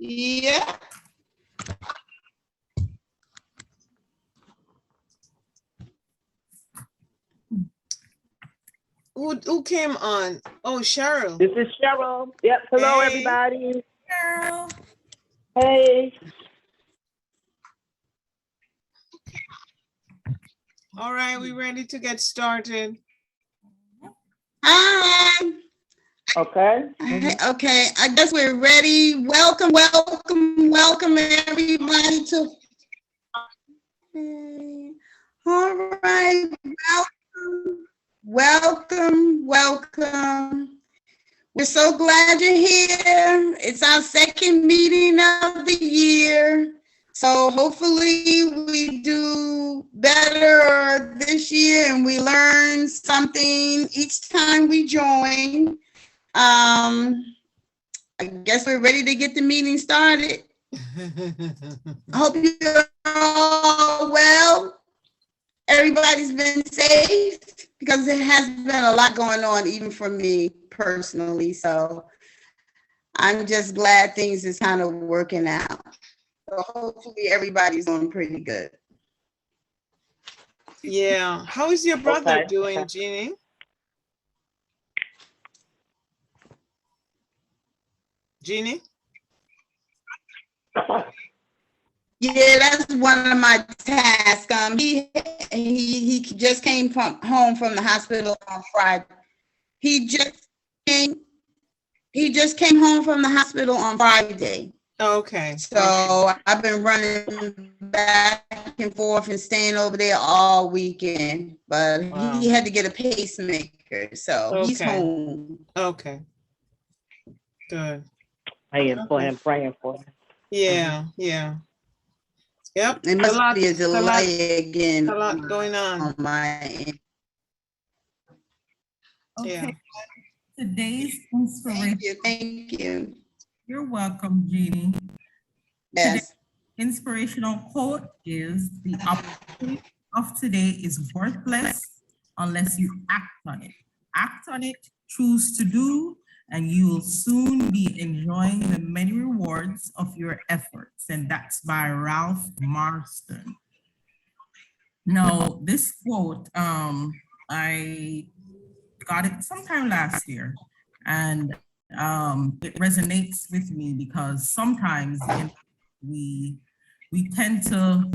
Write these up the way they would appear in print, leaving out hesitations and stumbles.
Yeah. Who came on? Oh, Cheryl. This is Cheryl. Yep. Hello, Hey. everybody. Cheryl. Hey. All right, we ready to get started? Hi. Okay. Okay, I guess we're ready. Welcome, welcome, welcome everybody to. All right, welcome, welcome. We're so glad you're here. It's our second meeting of the year. So hopefully we do better this year and we learn something each time we join. I guess we're ready to get the meeting started. I hope you're all well. Everybody's been safe because there has been a lot going on, even for me personally. So I'm just glad things is kind of working out. So hopefully everybody's doing pretty good. Yeah. How is your brother doing, Jeannie? Jeannie? Yeah, that's one of my tasks. He just came home from the hospital on Friday. He just came home from the hospital on Friday. Okay. So I've been running back and forth and staying over there all weekend, but he had to get a pacemaker, so he's home. Okay. Good. Praying for him, praying for him. Yeah, yeah. Yep. It must be a delay again. A lot going on my end. Okay. Yeah. Today's inspiration. Thank you. You're welcome, Jeannie. Yes. Today's inspirational quote is, the opportunity of today is worthless unless you act on it. Act on it, choose to do, and you will soon be enjoying the many rewards of your efforts. And that's by Ralph Marston. Now, this quote, I got it sometime last year, and it resonates with me because sometimes we tend to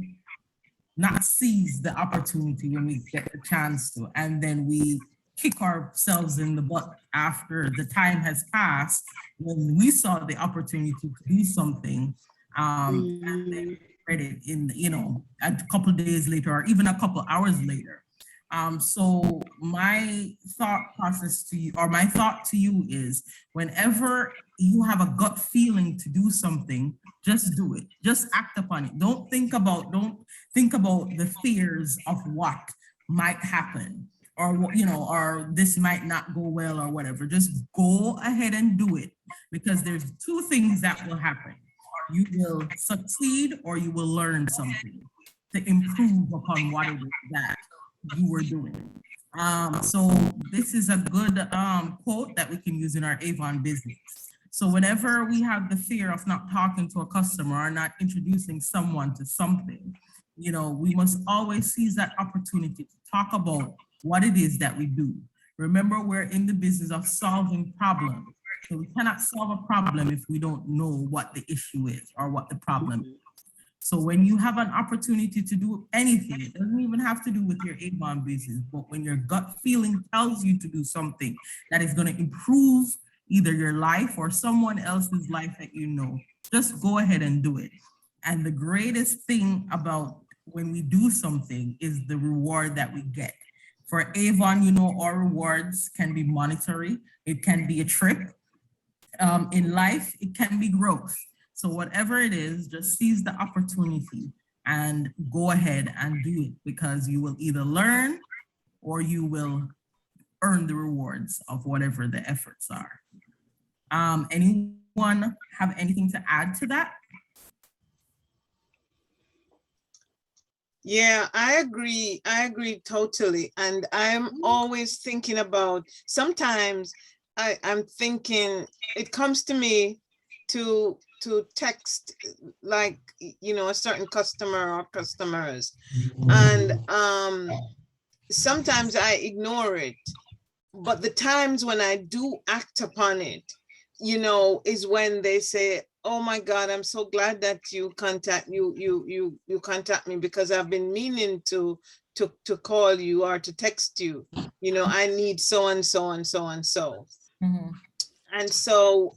not seize the opportunity when we get the chance to, and then we kick ourselves in the butt after the time has passed when we saw the opportunity to do something, and then read it in, a couple of days later or even a couple of hours later. So my thought process to you, or my thought to you, is whenever you have a gut feeling to do something, just do it. Just act upon it. Don't think about the fears of what might happen, or or this might not go well or whatever. Just go ahead and do it, because there's two things that will happen. You will succeed or you will learn something to improve upon what it is that you were doing. So this is a good quote that we can use in our Avon business. So whenever we have the fear of not talking to a customer or not introducing someone to something, we must always seize that opportunity to talk about what it is that we do. Remember, we're in the business of solving problems. So we cannot solve a problem if we don't know what the issue is or what the problem is. So when you have an opportunity to do anything, it doesn't even have to do with your Avon business, but when your gut feeling tells you to do something that is going to improve either your life or someone else's life that just go ahead and do it. And the greatest thing about when we do something is the reward that we get. For Avon, our rewards can be monetary. It can be a trip. In life, it can be growth. So whatever it is, just seize the opportunity and go ahead and do it, because you will either learn or you will earn the rewards of whatever the efforts are. Anyone have anything to add to that? Yeah, I agree. I agree totally. And I'm always thinking about, sometimes I'm thinking, it comes to me to text, like, you know, a certain customer or customers, and sometimes I ignore it, but the times when I do act upon it, you know, is when they say, oh my God, I'm so glad that you contact me, because I've been meaning to call you or to text you, you know, I need so and so and so and so. Mhm. And so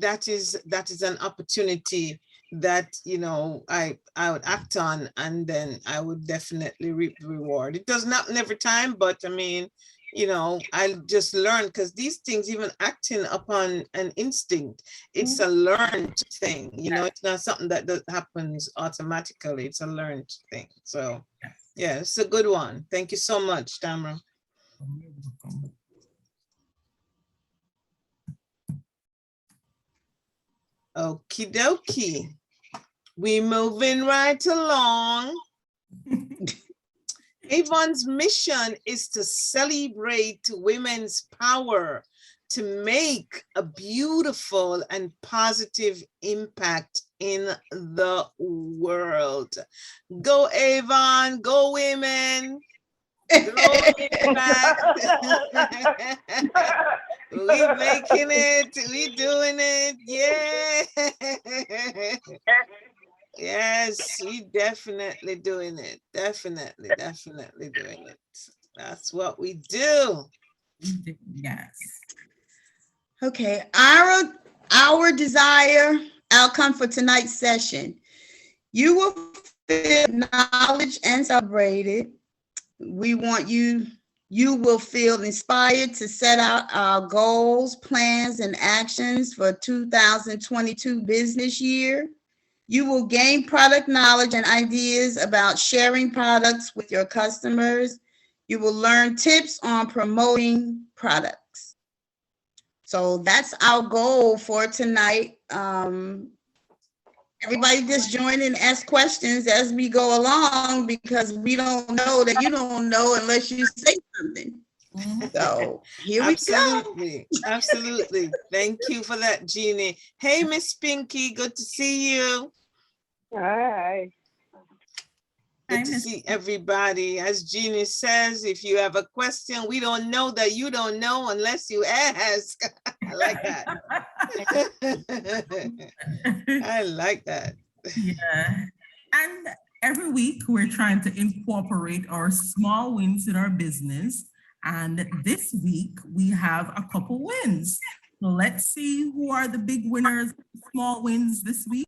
that is an opportunity that, you know, I would act on, and then I would definitely reap the reward. It doesn't happen every time, but I mean, you know, I just learn, because these things, even acting upon an instinct, it's a learned thing, you know, it's not something that happens automatically, it's a learned thing. So yeah, it's a good one. Thank you so much, Tamra. Okie dokie. We moving right along. Avon's mission is to celebrate women's power to make a beautiful and positive impact in the world. Go Avon, go women. Go impact. We making it, we doing it, yeah. Yes, we definitely doing it. Definitely doing it. That's what we do. Yes. Okay, our desired outcome for tonight's session. You will feel acknowledged and celebrated. We want you will feel inspired to set out our goals, plans, and actions for 2022 business year. You will gain product knowledge and ideas about sharing products with your customers. You will learn tips on promoting products. So that's our goal for tonight. Everybody just join in and ask questions as we go along, because we don't know that you don't know unless you say something. So here we go. Absolutely. Thank you for that, Jeannie. Hey, Miss Pinky, good to see you. Hi. Good to see everybody. As Jeannie says, if you have a question, we don't know that you don't know unless you ask. I like that. I like that. Yeah. And every week we're trying to incorporate our small wins in our business. And this week we have a couple wins. So let's see who are the big winners, small wins this week.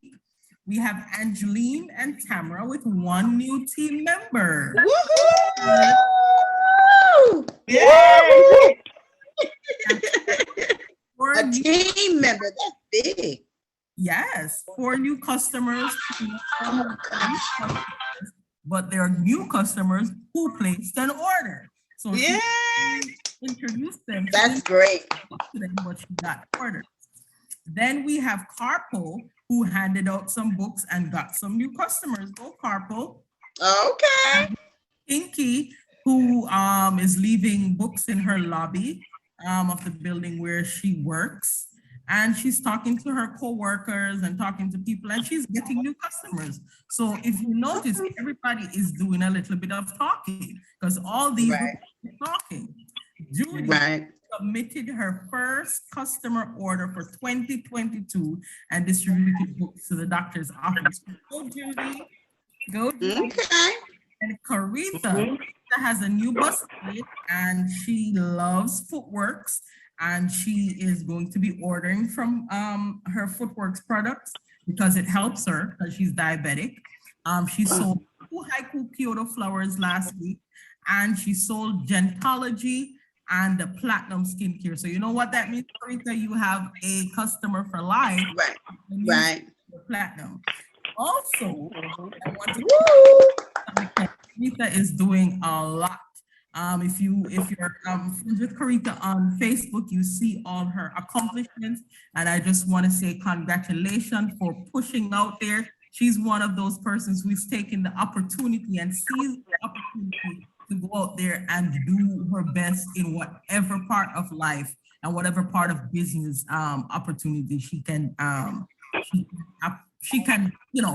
We have Angeline and Tamra with one new team member. Woo! Yay! A team member, that's big. Yes, 4 new customers, but there are new customers who placed an order. So Yay! Introduce them. That's great. But she got orders. Then we have Carpo, who handed out some books and got some new customers. Go Carpo. Okay. Pinky, who is leaving books in her lobby of the building where she works. And she's talking to her co-workers and talking to people, and she's getting new customers. So if you notice, everybody is doing a little bit of talking, because all these are talking. Judy submitted her first customer order for 2022 and distributed books to the doctor's office. Go Judy. Go Judy. Okay. And Carita has a new basket, and she loves Footworks, and she is going to be ordering from her Footworks products because it helps her because she's diabetic. She sold 2 haiku Kyoto flowers last week, and she sold Gentology and the Platinum Skincare. So you know what that means, Carita? You have a customer for life. Right. Platinum. Also, I want to Carita is doing a lot. If you're friends with Carita on Facebook, you see all her accomplishments, and I just want to say congratulations for pushing out there. She's one of those persons who's taken the opportunity and sees the opportunity to go out there and do her best in whatever part of life and whatever part of business opportunity she can,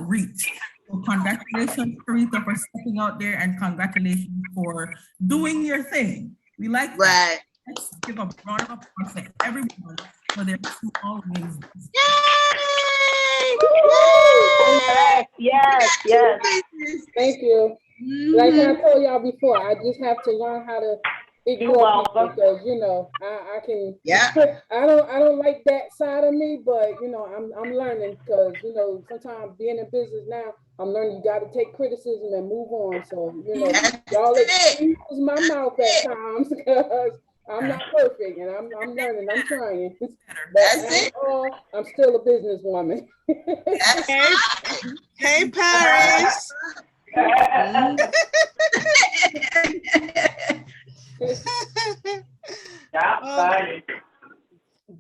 reach. So congratulations, Sarita, for stepping out there, and congratulations for doing your thing. We like that. Right. Let's give a round of applause to everyone for their small wins. Yay! Yes, yes. Thank you. Like I told y'all before, I just have to learn how to ignore people because I can. Yeah. I don't like that side of me, but I'm learning because sometimes being in business now, I'm learning you got to take criticism and move on. So y'all excuse my mouth at times because I'm not perfect and I'm learning. I'm trying. But I'm still a businesswoman. Hey, Paris.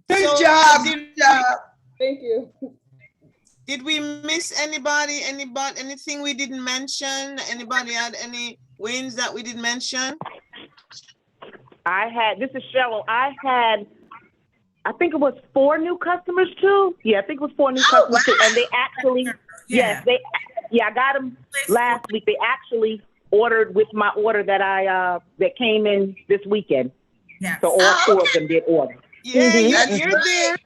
Good job. Thank you. Did we miss anybody? Anything we didn't mention? Anybody had any wins that we didn't mention? This is Cheryl. I think it was 4 new customers too. Yeah, I think it was 4 new customers too. And they actually, I got them last week. They actually ordered with my order that came in this weekend. Yeah. So all 4 of them did order. Yeah, you're there.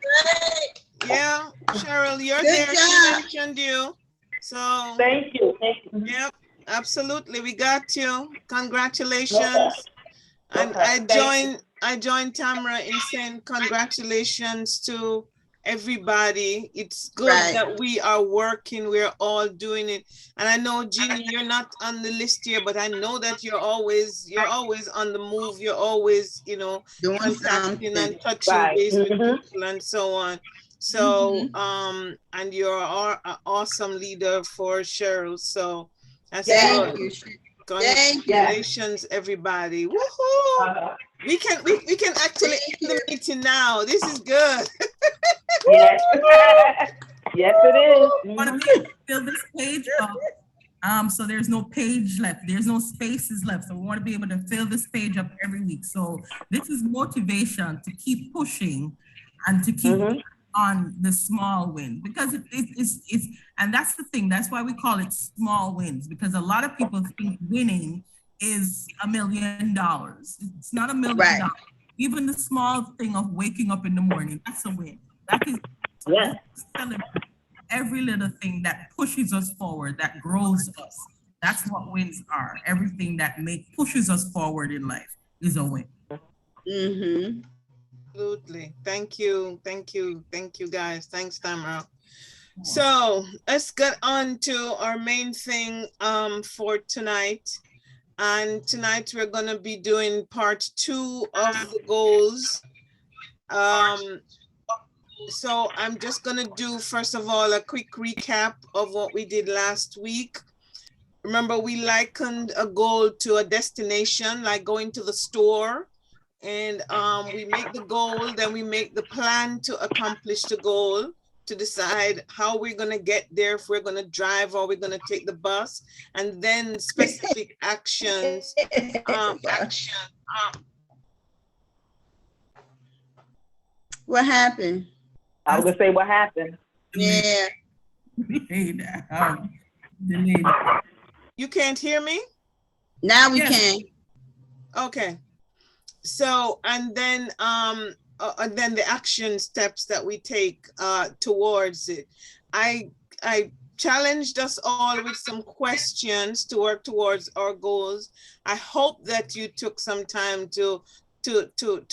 Yeah, Cheryl, you're Good there. job. She mentioned you. So Thank you. yep, absolutely. We got you. Congratulations. And Okay, I joined Tamra in saying congratulations to everybody. It's good that we are working. We're all doing it. And I know, Jeannie, you're not on the list here, but I know that you're always on the move. You're always, doing contacting something. and touching base with people and so on. So, and you're an awesome leader for Cheryl. So that's Thank good. you. Congratulations, everybody. Woohoo! We can actually end the meeting now. This is good. Yes. Yes, it is. I want to be able to fill this page up. So there's no page left. There's no spaces left. So we want to be able to fill this page up every week. So this is motivation to keep pushing and to keep on the small win, because it's and that's the thing. That's why we call it small wins, because a lot of people think winning is $1 million. It's not $1 million. Even the small thing of waking up in the morning, that's a win. That is celebrate every little thing that pushes us forward, that grows us. That's what wins are. Everything that pushes us forward in life is a win. Absolutely. Thank you, guys. Thanks, Tamra. So let's get on to our main thing for tonight. And tonight we're going to be doing part 2 of the goals. So I'm just going to do, first of all, a quick recap of what we did last week. Remember, we likened a goal to a destination, like going to the store. And we make the goal, then we make the plan to accomplish the goal, to decide how we're going to get there, if we're going to drive or we're going to take the bus, and then specific actions. What happened? I was going to say what happened. Yeah. You can't hear me? Now we can. Okay. So, and then the action steps that we take towards it. I challenged us all with some questions to work towards our goals. I hope that you took some time to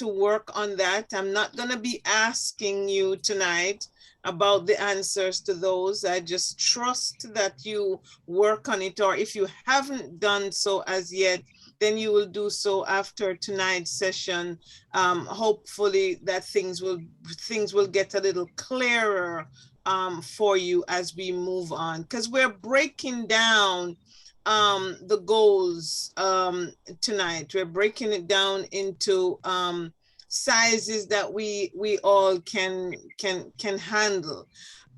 work on that. I'm not going to be asking you tonight about the answers to those. I just trust that you work on it, or if you haven't done so as yet, then you will do so after tonight's session. Hopefully that things will get a little clearer for you as we move on, because we're breaking down the goals tonight. We're breaking it down into sizes that we all can handle.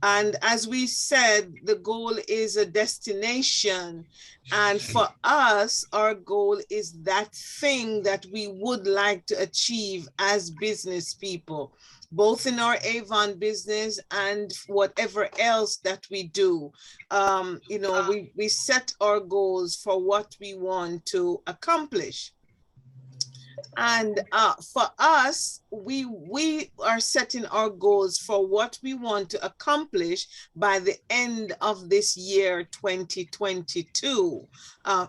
And as we said, the goal is a destination. And for us, our goal is that thing that we would like to achieve as business people, both in our Avon business and whatever else that we do. You know, we set our goals for what we want to accomplish. And for us, we are setting our goals for what we want to accomplish by the end of this year, 2022,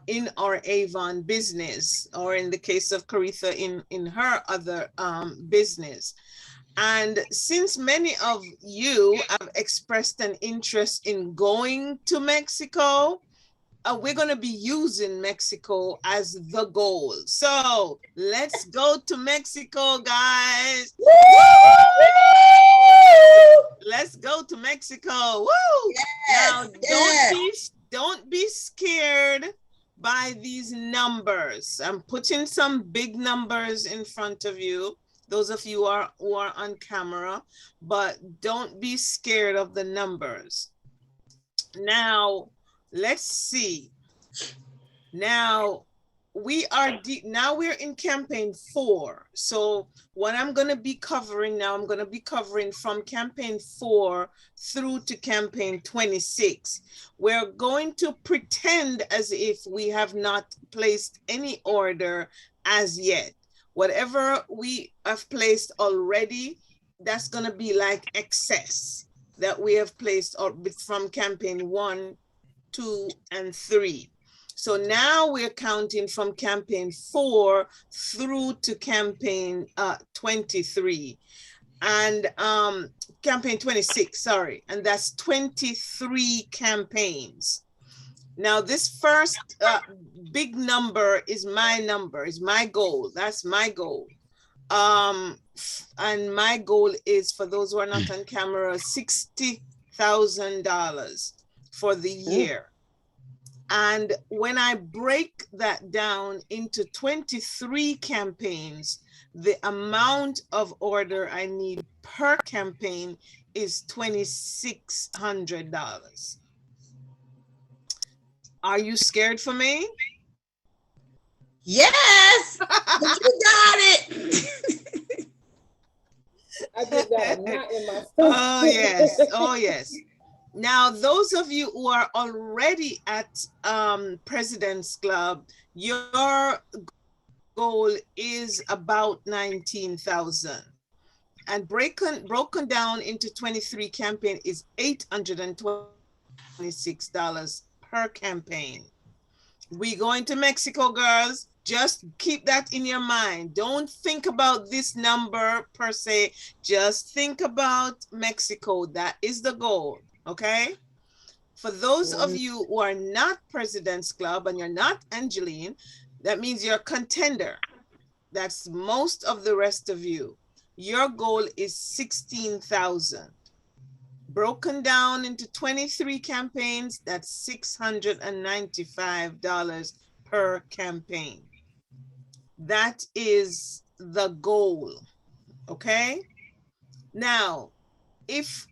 in our Avon business, or in the case of Caritha, in her other business. And since many of you have expressed an interest in going to Mexico, we're going to be using Mexico as the goal. So let's go to Mexico, guys. Woo! Let's go to Mexico. Woo! Yes, now, don't be scared by these numbers. I'm putting some big numbers in front of you, those of you who are on camera, but don't be scared of the numbers. Now, let's see. Now we're in campaign 4. So what I'm going to be covering now, I'm going to be covering from campaign 4 through to campaign 26. We're going to pretend as if we have not placed any order as yet. Whatever we have placed already, that's going to be like excess that we have placed from campaign 1, 2, and 3. So now we're counting from campaign 4 through to campaign 23 and campaign 26, sorry, and that's 23 campaigns. Now this first big number is my goal. That's my goal. And my goal is, for those who are not on camera, $60,000 for the year. And when I break that down into 23 campaigns, the amount of order I need per campaign is $2,600. Are you scared for me? Yes, but you got it. I just got a knot in my stomach. Oh yes, oh yes. Now, those of you who are already at President's Club, your goal is about 19,000. And broken down into 23 campaign is $826 per campaign. We going to Mexico, girls. Just keep that in your mind. Don't think about this number per se. Just think about Mexico. That is the goal. Okay, for those of you who are not President's Club and you're not Angeline, that means you're a contender. That's most of the rest of you. Your goal is 16,000. Broken down into 23 campaigns, that's $695 per campaign. That is the goal, okay? Now, if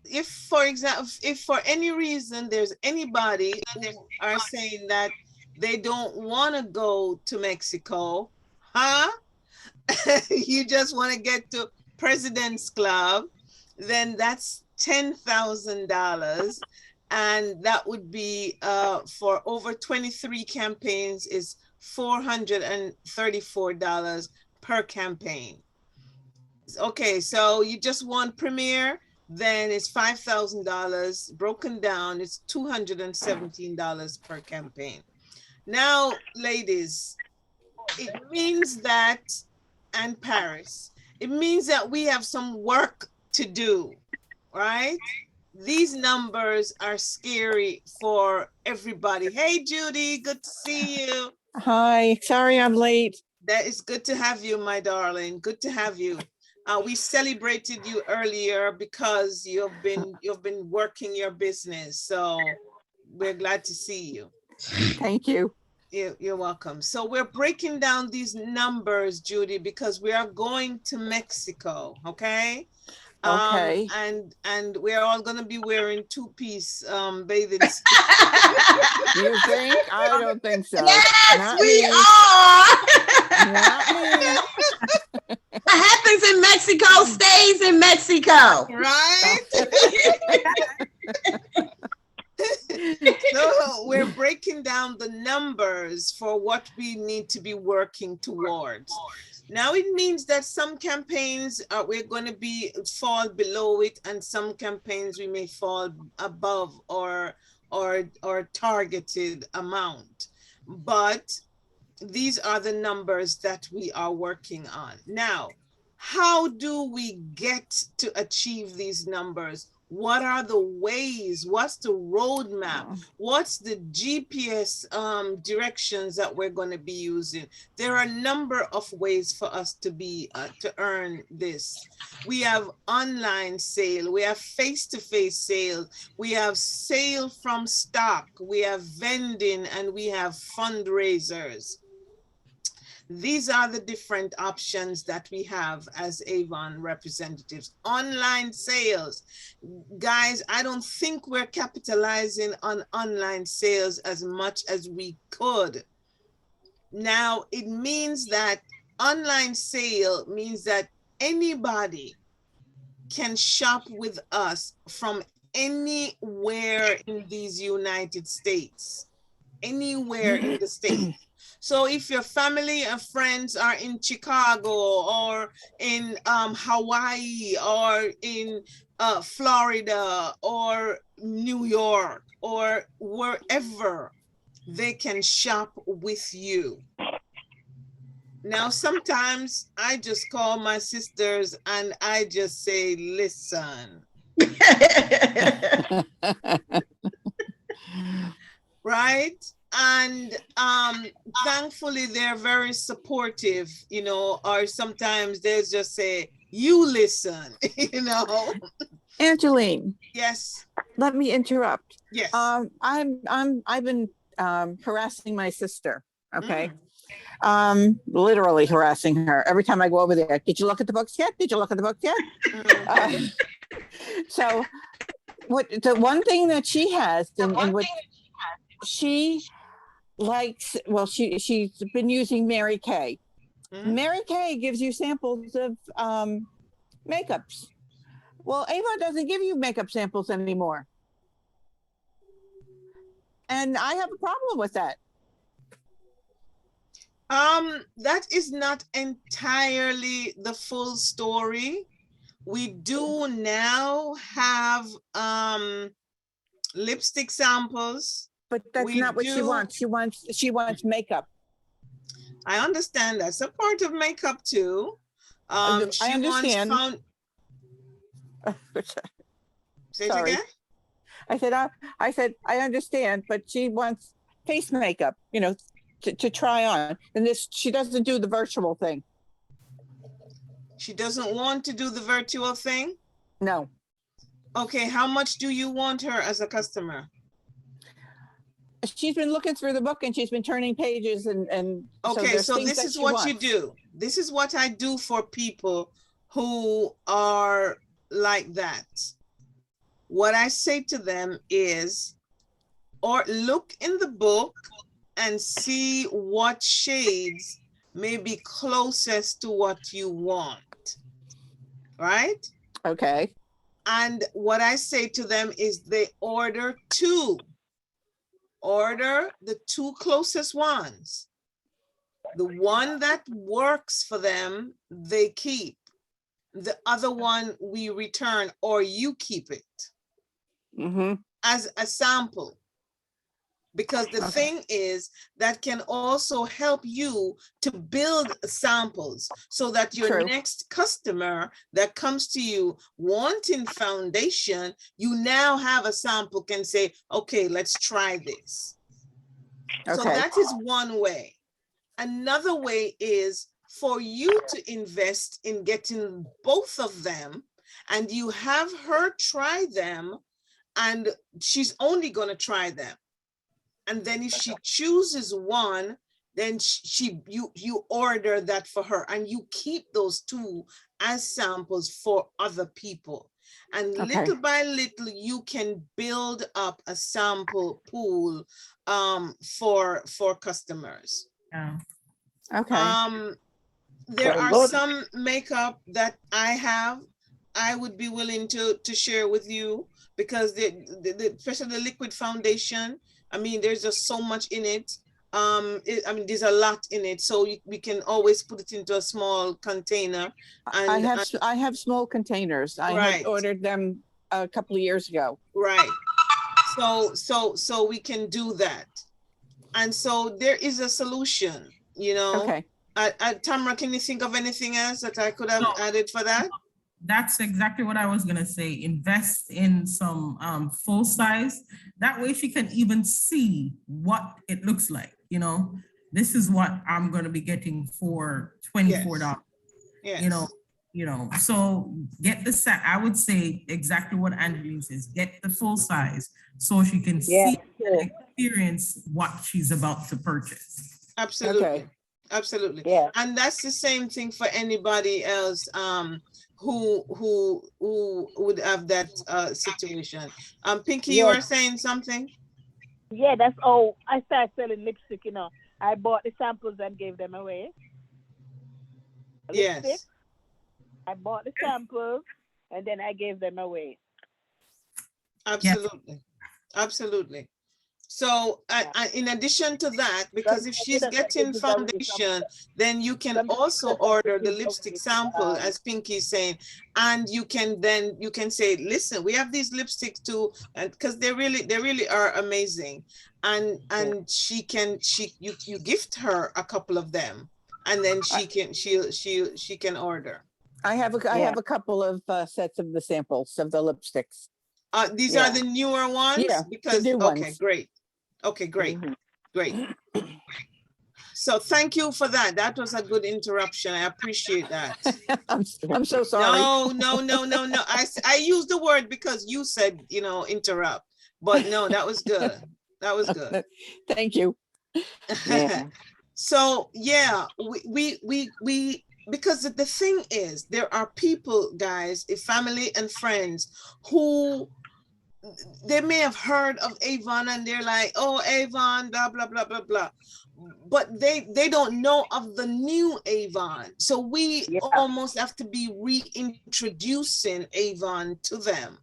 for example, if for any reason there's anybody who are saying that they don't want to go to Mexico, huh? You just want to get to President's Club, then that's $10,000, and that would be for over 23 campaigns is $434 per campaign. Okay, so you just want Premier, then it's $5,000. Broken down, it's $217 per campaign. Now, ladies, it means that, and Paris, it means that we have some work to do, right? These numbers are scary for everybody. Hey, Judy, good to see you. Hi, sorry I'm late. That is good to have you, my darling. Good to have you. We celebrated you earlier because you've been working your business. So we're glad to see you. Thank you. You're welcome. So we're breaking down these numbers, Judy, because we are going to Mexico, okay? Okay. And we're all gonna be wearing two-piece bathing suits. You think? I don't think so. Yes, Not we me. are. Not me. What happens in Mexico stays in Mexico. Right? So we're breaking down the numbers for what we need to be working towards. Now it means that some campaigns we're going to be fall below it, and some campaigns we may fall above or targeted amount. But these are the numbers that we are working on. Now, how do we get to achieve these numbers? What are the ways? What's the roadmap? What's the GPS directions that we're going to be using? There are a number of ways for us to be to earn this. We have online sale, we have face-to-face sales, we have sale from stock, we have vending, and we have fundraisers. These are the different options that we have as Avon representatives. Online sales. Guys, I don't think we're capitalizing on online sales as much as we could. Now, it means that online sale means that anybody can shop with us from anywhere in these United States, anywhere in the state. So if your family and friends are in Chicago or in Hawaii or in Florida or New York or wherever, they can shop with you. Now, sometimes I just call my sisters and I just say, listen. Right? And thankfully they're very supportive, you know, or sometimes they just say, you listen, you know. Angeline. Yes. Let me interrupt. Yes. I've been harassing my sister. Okay. Literally harassing her every time I go over there. Did you look at the books yet? Did you look at the books yet? So what the one thing that she has and what she likes, well, she's been using Mary Kay. Mary Kay gives you samples of makeups. Well, Avon doesn't give you makeup samples anymore. And I have a problem with that. That is not entirely the full story. We do now have lipstick samples. But that's not what she wants. She wants makeup. I understand that's a part of makeup too. I understand. Say it again? I said I understand, but she wants face makeup, you know, to try on. And she doesn't do the virtual thing. She doesn't want to do the virtual thing? No. Okay, how much do you want her as a customer? She's been looking through the book and she's been turning pages and okay, so this is what you do. This is what I do for people who are like that. What I say to them is, or look in the book and see what shades may be closest to what you want, right? Okay. And what I say to them is they order two. Order the two closest ones. The one that works for them, they keep. The other one we return, or you keep it as a sample. Because the thing is that can also help you to build samples so that your next customer that comes to you wanting foundation, you now have a sample, can say, okay, let's try this. So that is one way. Another way is for you to invest in getting both of them, and you have her try them, and she's only going to try them. And then if she chooses one, then you order that for her, and you keep those two as samples for other people. And little by little, you can build up a sample pool for customers. Yeah. Okay. There are some makeup that I would be willing to share with you, because especially the liquid foundation, I mean, there's just so much in it. I mean, there's a lot in it, so we can always put it into a small container. And I have small containers. I had ordered them a couple of years ago. Right. So we can do that. And so there is a solution, you know. Okay. Tamra, can you think of anything else that I could have added for that? That's exactly what I was gonna say. Invest in some full size. That way she can even see what it looks like. You know, this is what I'm gonna be getting for $24. Yes. You know. So get the set. I would say exactly what Angeline says. Get the full size so she can see and experience what she's about to purchase. Absolutely. Okay. Absolutely. Yeah. And that's the same thing for anybody else who would have that situation. Pinky, you were saying something? Yeah, I started selling lipstick, you know. I bought the samples and gave them away. Yes. Lipstick, I bought the samples and then I gave them away. Absolutely. Absolutely. So in addition to that, because if she's getting foundation, then you can also order the lipstick sample, as Pinky is saying, and you can say, listen, we have these lipsticks too, and because they really are amazing, and you gift her a couple of them, and then she can order. I have a couple of sets of the samples of the lipsticks. These are the newer ones? Yeah, because the new ones. Great. Okay, great. Great. So thank you for that. That was a good interruption. I appreciate that. I'm so sorry. No. I used the word because you said, interrupt. But no, that was good. That was good. Thank you. Yeah. So yeah, we because the thing is, there are people, guys, family and friends, who they may have heard of Avon and they're like, oh, Avon, blah, blah, blah, blah, blah. But they don't know of the new Avon. So we almost have to be reintroducing Avon to them.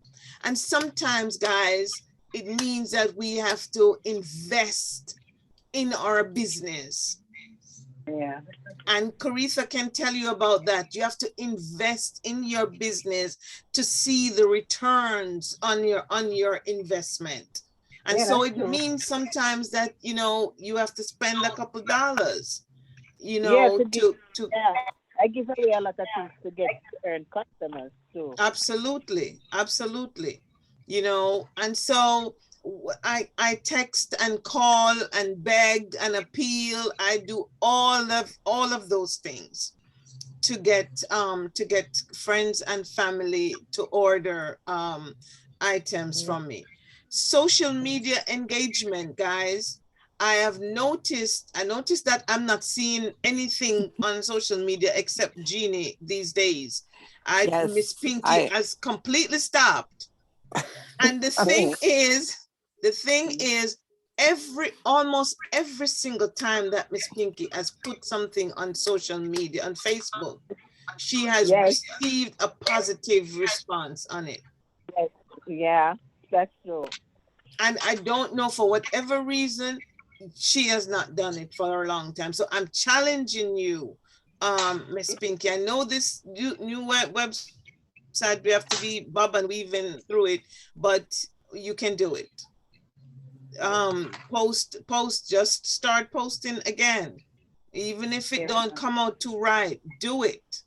And sometimes, guys, it means that we have to invest in our business. Yeah. And Caritha can tell you about that. You have to invest in your business to see the returns on your investment. And so it means sometimes that, you have to spend a couple dollars, to I give away a lot of things to earn customers too. Absolutely. And so I text and call and beg and appeal. I do all of those things to get friends and family to order items from me. Social media engagement, guys. I noticed that I'm not seeing anything on social media except Jeannie these days. Miss Pinky has completely stopped. And the thing is, almost every single time that Miss Pinky has put something on social media, on Facebook, she has received a positive response on it. Yeah, that's true. And I don't know, for whatever reason, she has not done it for a long time. So I'm challenging you, Miss Pinky. I know this new website, we have to be bob and weaving through it, but you can do it. Just start posting again. Even if it don't come out too right, do it.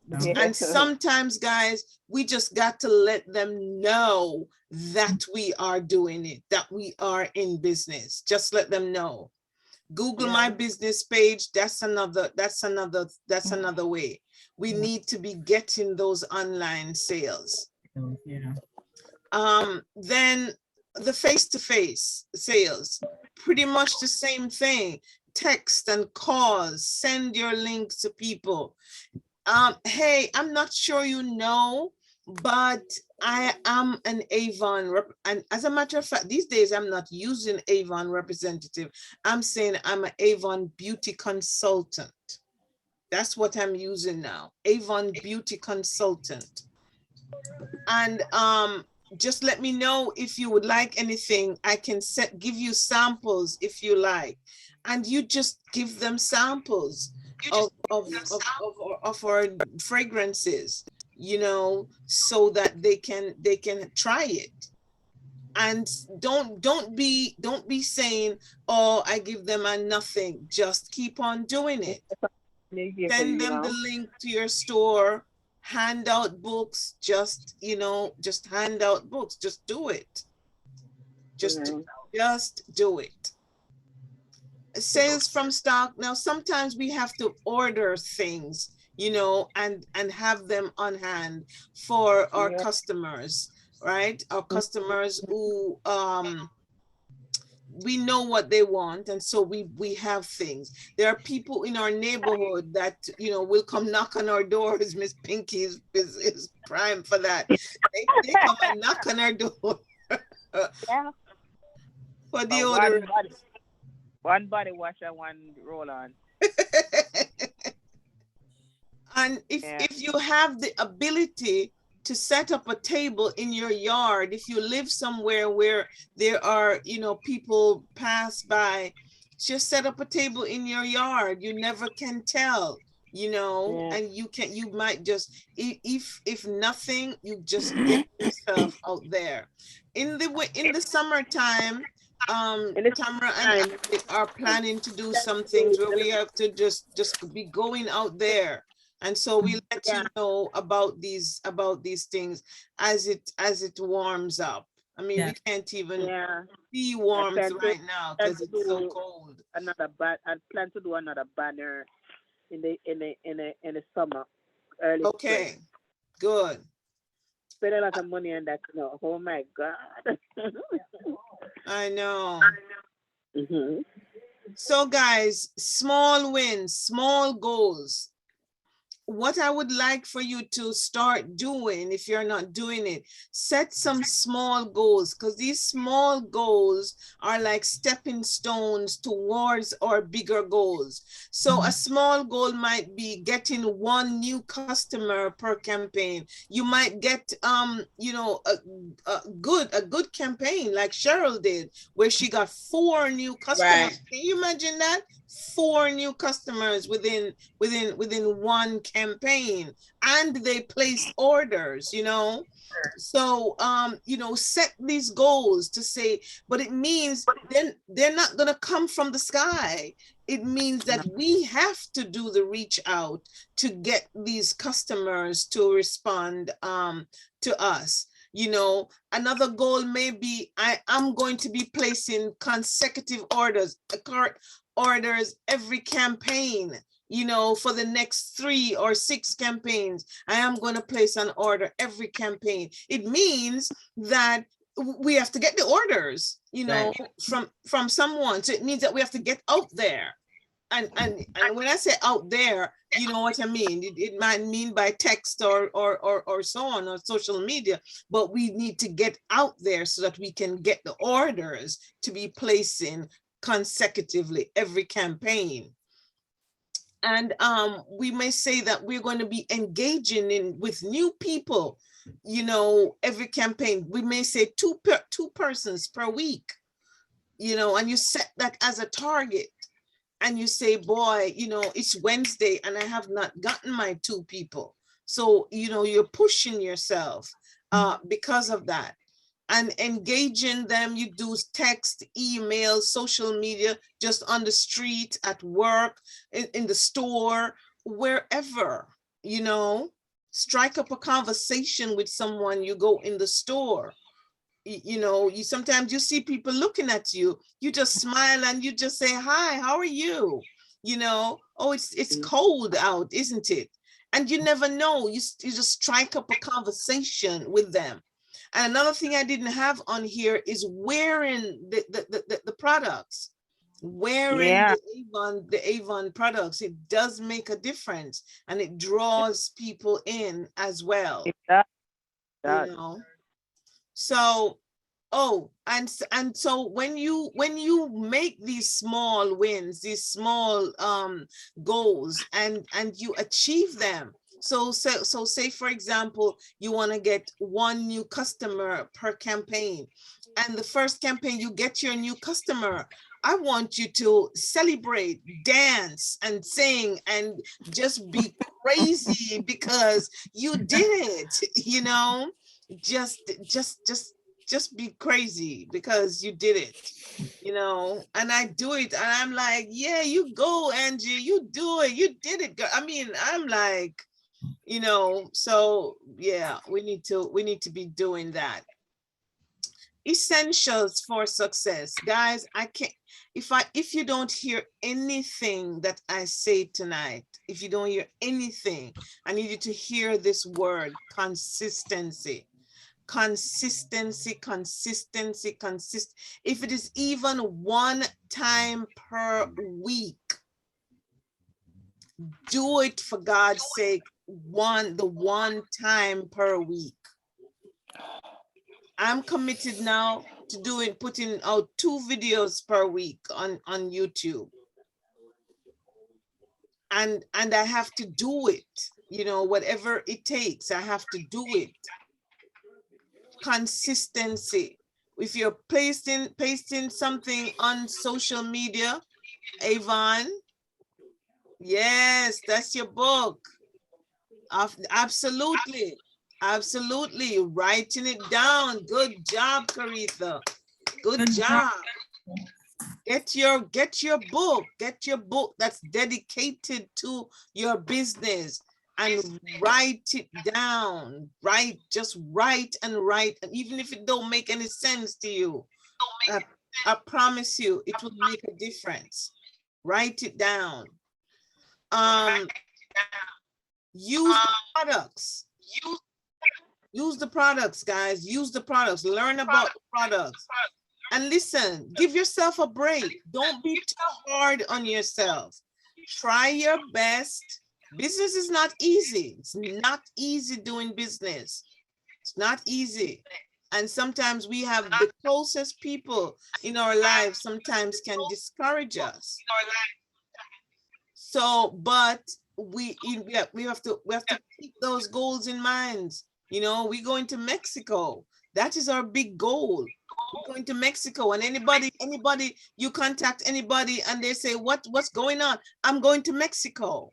And sometimes, guys, we just got to let them know that we are doing it, that we are in business. Just let them know. Google my business page. That's another way. We need to be getting those online sales. Then the face-to-face sales, pretty much the same thing. text and calls, send your links to people. Hey, I'm not sure you know, but I am an Avon rep, and as a matter of fact, these days I'm not using Avon representative. I'm saying I'm an Avon beauty consultant. That's what I'm using now, Avon beauty consultant. And just let me know if you would like anything. I can give you samples if you like, and you just give them samples of our fragrances, you know, so that they can try it. And don't be saying, oh, I give them a nothing. Just keep on doing it. Send them the link to your store, hand out books, just, you know, just hand out books, just do it. Just do it. Sales from stock. Now, sometimes we have to order things, you know, and have them on hand for our customers, right? Our customers who, we know what they want, and so we have things. There are people in our neighborhood that, you know, will come knock on our doors. Miss Pinky is prime for that. They come and knock on our door. Yeah. For the order. One body wash and one roll on. And if you have the ability to set up a table in your yard, if you live somewhere where there are, you know, people pass by, just set up a table in your yard. You never can tell, you know, and you might just, if nothing, you just get yourself out there. In the summertime, Tamra and I are planning to do some things where we have to just be going out there. And so we let you know about these things as it warms up. I mean, we can't even see warmth right now because it's so cold. I plan to do another banner in the summer. Early spring. Good. Spend a lot of money on that. No, oh my God. I know. So guys, small wins, small goals. What I would like for you to start doing, if you're not doing it, set some small goals, because these small goals are like stepping stones towards our bigger goals. So a small goal might be getting one new customer per campaign. You might get, you know, a good campaign like Cheryl did, where she got 4 new customers. Right. Can you imagine that? 4 new customers within one campaign, and they placed orders, you know. So you know, set these goals to say, but it means then they're not gonna come from the sky. It means that we have to do the reach out to get these customers to respond to us. You know, another goal may be I'm going to be placing consecutive orders every campaign, you know, for the next 3 or 6 campaigns. I am going to place an order every campaign. It means that we have to get the orders, you know, from someone. So it means that we have to get out there. And when I say out there, you know what I mean? It might mean by text or so on, or social media, but we need to get out there so that we can get the orders to be placing consecutively every campaign. And we may say that we're going to be engaging with new people, you know, every campaign. We may say two persons per week, you know, and you set that as a target. And you say, boy, you know, it's Wednesday and I have not gotten my 2 people. So, you know, you're pushing yourself because of that. And engaging them, you do text, email, social media, just on the street, at work, in the store, wherever, you know. Strike up a conversation with someone. You go in the store, you know, sometimes you see people looking at you, you just smile and you just say, hi, how are you? You know, oh, it's cold out, isn't it? And you never know, you just strike up a conversation with them. And another thing I didn't have on here is wearing the products. wearing the Avon products, it does make a difference, and it draws people in as well. It does. You know, so and so when you make these small wins, these small goals, and you achieve them. So say for example, you want to get 1 new customer per campaign, and the first campaign you get your new customer, I want you to celebrate, dance, and sing, and just be crazy because you did it. You know, just be crazy because you did it. You know, and I do it, and I'm like, yeah, you go, Angie, you do it, you did it, girl. I mean, I'm like, you know, so yeah, we need to be doing that. Essentials for success, guys. I can't, if you don't hear anything that I say tonight, if you don't hear anything, I need you to hear this word: consistency. Consistency. If it is even 1 time per week, do it, for God's sake. The one time per week. I'm committed now to putting out 2 videos per week on YouTube. And I have to do it, you know, whatever it takes, I have to do it. Consistency. If you're pasting something on social media, Avon, yes, that's your book. Absolutely. Absolutely. Writing it down. Good job, Caritha. Good job. Get your book. Get your book that's dedicated to your business, and write it down. Just write and write. And even if it don't make any sense to you, I promise you it will make a difference. Write it down. Use the products. Use the products, guys. Use the products. Learn about the products. And listen, give yourself a break. Don't be too hard on yourself. Try your best. Business is not easy. It's not easy doing business. It's not easy. And sometimes we have the closest people in our lives sometimes can discourage us. So, but we have to keep those goals in mind. You know, we're going to Mexico. That is our big goal. We're going to Mexico, and anybody, you contact anybody and they say, what's going on? I'm going to Mexico.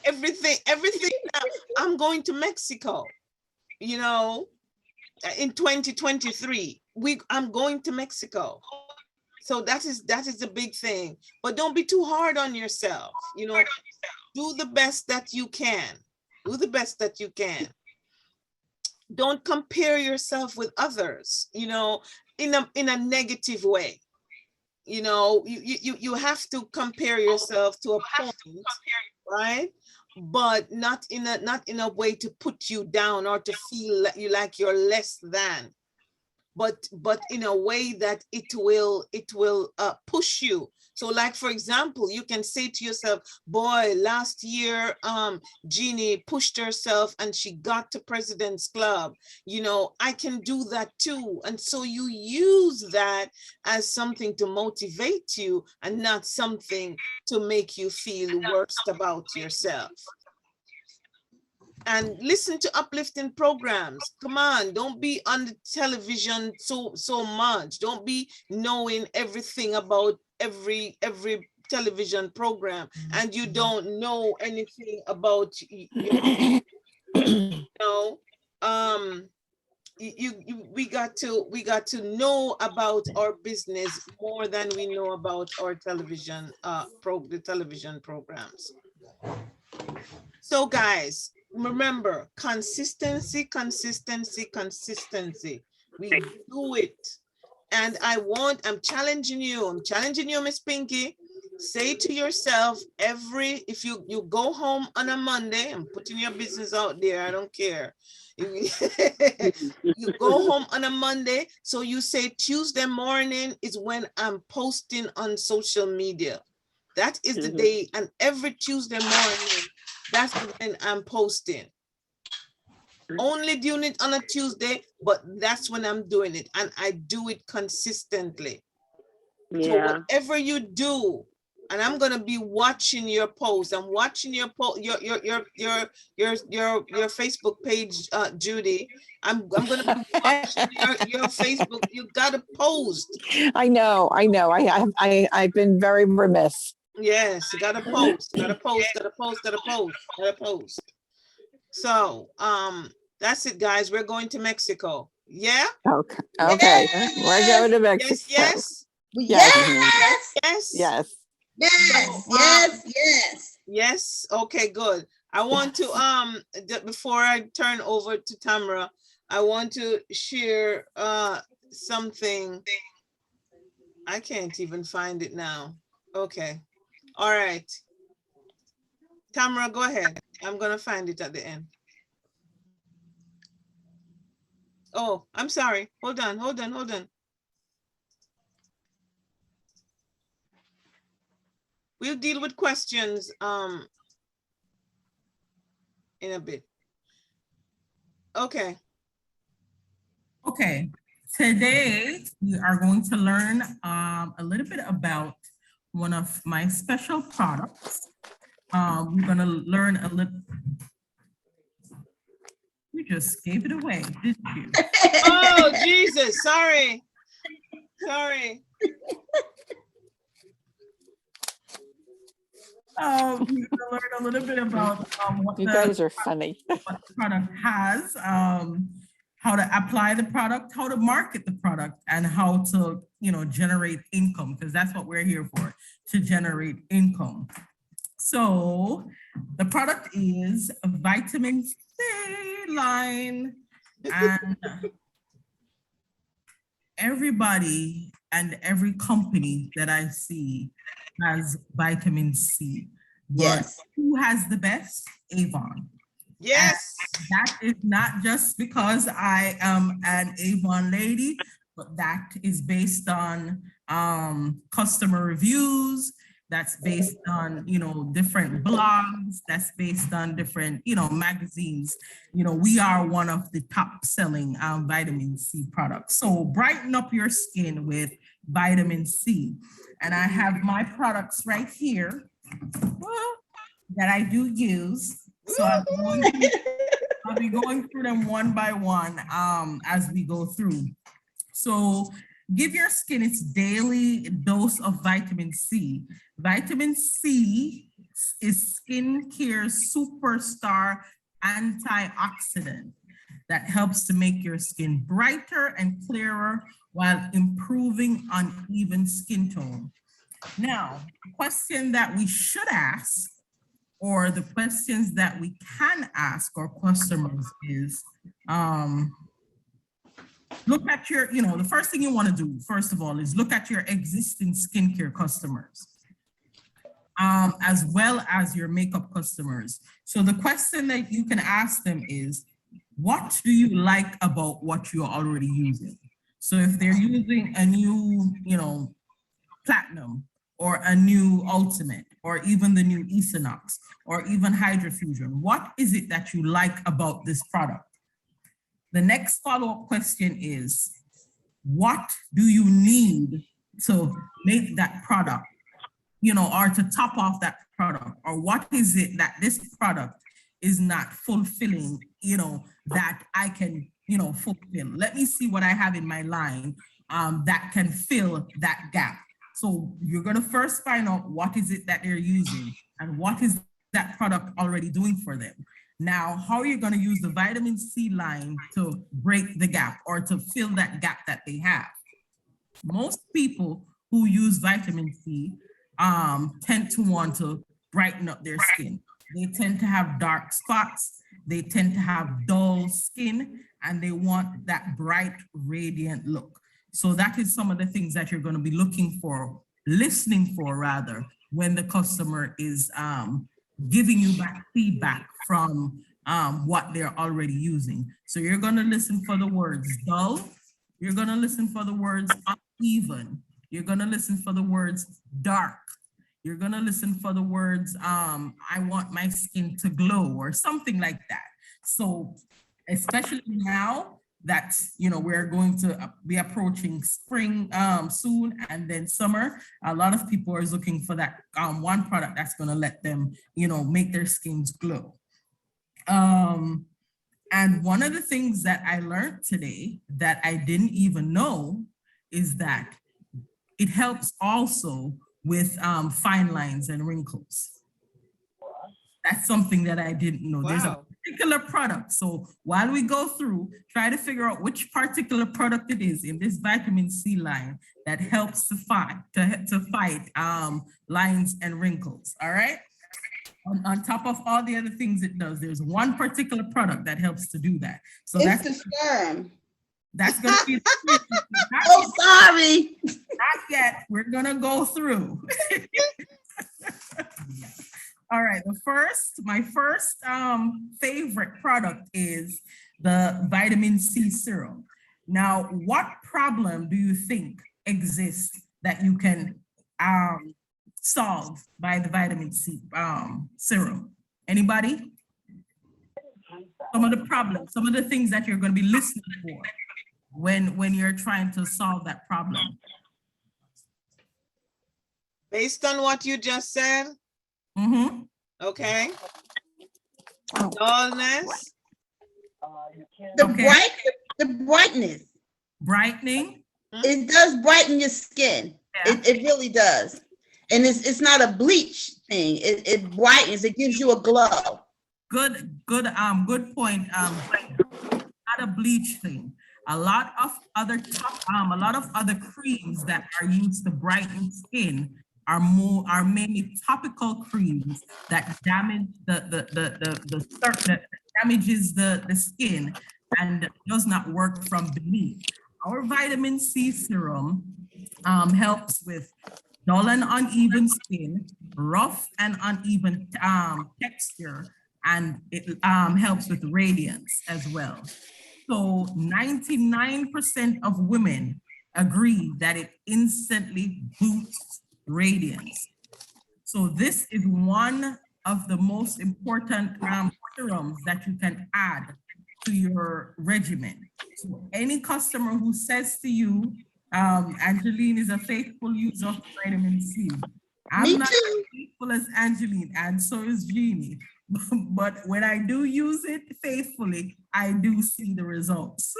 everything now, I'm going to Mexico. You know, in 2023, I'm going to Mexico. So that is the big thing. But don't be too hard on yourself. You know, do the best that you can. Do the best that you can. Don't compare yourself with others, you know, in a negative way. You know, you have to compare yourself to a point, right? But not in a way to put you down or to feel like you're less than. But in a way that it will push you. So like, for example, you can say to yourself, boy, last year, Jeannie pushed herself and she got to President's Club. You know, I can do that too. And so you use that as something to motivate you and not something to make you feel worse about yourself. And listen to uplifting programs. Come on, don't be on the television so much. Don't be knowing everything about every television program, and you don't know anything about we got to know about our business more than we know about our television the television programs. So guys, remember, consistency. We do it. And I'm challenging you, Miss Pinky, say to yourself if you go home on a Monday, I'm putting your business out there, I don't care. You go home on a Monday, so you say Tuesday morning is when I'm posting on social media. That is the day, and every Tuesday morning, that's when I'm posting. Only doing it on a Tuesday, but that's when I'm doing it, and I do it consistently. Yeah. So whatever you do, and I'm gonna be watching your post. I'm watching your post, your Facebook page, Judy. I'm gonna be watching your Facebook. You gotta post. I know. I've been very remiss. Yes, you gotta post. Gotta post. So that's it, guys. We're going to Mexico. Yeah. Okay. Okay. We're going to Mexico. Yes. Yes. Okay, good. I want to before I turn over to Tamra, I want to share something. I can't even find it now. Okay. All right. Tamra, go ahead. I'm gonna find it at the end. Oh, I'm sorry. Hold on. We'll deal with questions in a bit. Okay. Okay. Today we are going to learn a little bit about one of my special products. We're going to learn a little. You just gave it away, didn't you? Oh, Jesus. Sorry. We're going to learn a little bit about what you guys are funny. What the product has, how to apply the product, how to market the product, and how to, generate income, because that's what we're here for, to generate income. So the product is a vitamin C line, and everybody and every company that I see has vitamin C. But who has the best? Avon. Yes. And that is not just because I am an Avon lady, but that is based on customer reviews. That's based on, different blogs. That's based on different, magazines. We are one of the top selling vitamin C products. So brighten up your skin with vitamin C. And I have my products right here that I do use. So I'll be going through them one by one as we go through. So give your skin its daily dose of vitamin C. Vitamin C is skincare's superstar antioxidant that helps to make your skin brighter and clearer while improving uneven skin tone. Now, the question that we should ask, or the questions that we can ask our customers is, look at your, the first thing you want to do, first of all, is look at your existing skincare customers, as well as your makeup customers. So the question that you can ask them is, what do you like about what you're already using? So if they're using a new, Platinum, or a new Ultimate, or even the new Esonox, or even Hydrofusion, what is it that you like about this product? The next follow-up question is, what do you need to make that product, or to top off that product? Or what is it that this product is not fulfilling, that I can, fulfill? Let me see what I have in my line that can fill that gap. So you're going to first find out what is it that they're using and what is that product already doing for them. Now, how are you going to use the vitamin C line to break the gap or to fill that gap that they have? Most people who use vitamin C tend to want to brighten up their skin. They tend to have dark spots. They tend to have dull skin, and they want that bright, radiant look. So that is some of the things that you're going to be looking for, listening for rather, when the customer is giving you back feedback from what they're already using. So you're gonna listen for the words dull, you're gonna listen for the words uneven, you're gonna listen for the words dark, you're gonna listen for the words I want my skin to glow or something like that. So especially now that, you know, we're going to be approaching spring soon and then summer, a lot of people are looking for that one product that's going to let them, you know, make their skins glow. And one of the things that I learned today that I didn't even know is that it helps also with fine lines and wrinkles. That's something that I didn't know. Wow. There's a particular product. So while we go through, try to figure out which particular product it is in this vitamin C line that helps to fight lines and wrinkles. All right. On top of all the other things it does, there's one particular product that helps to do that. So it's the Serum. That's gonna be. Oh, sorry. Not yet. We're gonna go through. All right, my first favorite product is the vitamin C serum. Now, what problem do you think exists that you can solve by the vitamin C serum? Anybody? Some of the problems, some of the things that you're going to be listening for when you're trying to solve that problem. Based on what you just said? Mm-hmm. Okay. Dullness. The brightness. Brightening. It does brighten your skin. Yeah. It really does. And it's not a bleach thing. It brightens. It gives you a glow. Good point. Not a bleach thing. A lot of other creams that are used to brighten skin are mainly topical creams that damage that damages the skin and does not work from beneath. Our vitamin C serum helps with dull and uneven skin, rough and uneven texture, and it helps with radiance as well. So 99% of women agree that it instantly boosts radiance. So this is one of the most important serums that you can add to your regimen. So any customer who says to you, Angeline is a faithful user of vitamin C. I'm not as faithful as Angeline, and so is Jeannie. But when I do use it faithfully, I do see the results.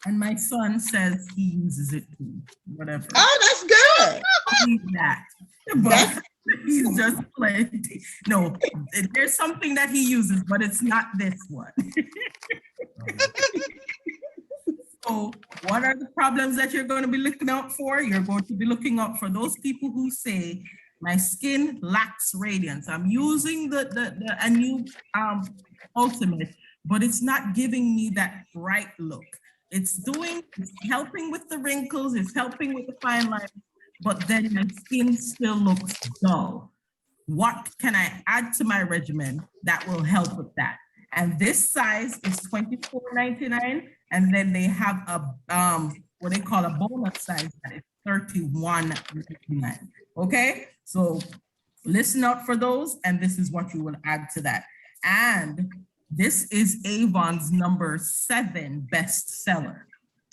And my son says he uses it too, whatever. Oh, that's good. That. But he's just playing. No, there's something that he uses, but it's not this one. So what are the problems that you're going to be looking out for? You're going to be looking out for those people who say, my skin lacks radiance. I'm using a new ultimate, but it's not giving me that bright look. It's helping with the wrinkles, it's helping with the fine lines, but then my skin still looks dull. What can I add to my regimen that will help with that? And this size is $24.99, and then they have a what they call a bonus size that is $31.99. Okay, so listen out for those, and this is what you will add to that. And this is Avon's #7 bestseller.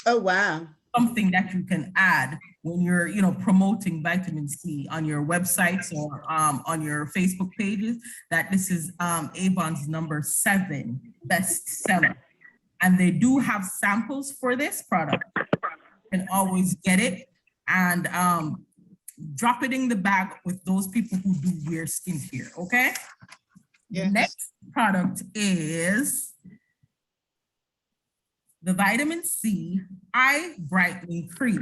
Oh, wow. Something that you can add when you're, promoting vitamin C on your websites or on your Facebook pages, that this is Avon's #7 bestseller. And they do have samples for this product. You can always get it and drop it in the bag with those people who do wear skincare, okay? Yes. Next product is the vitamin C eye brightening cream.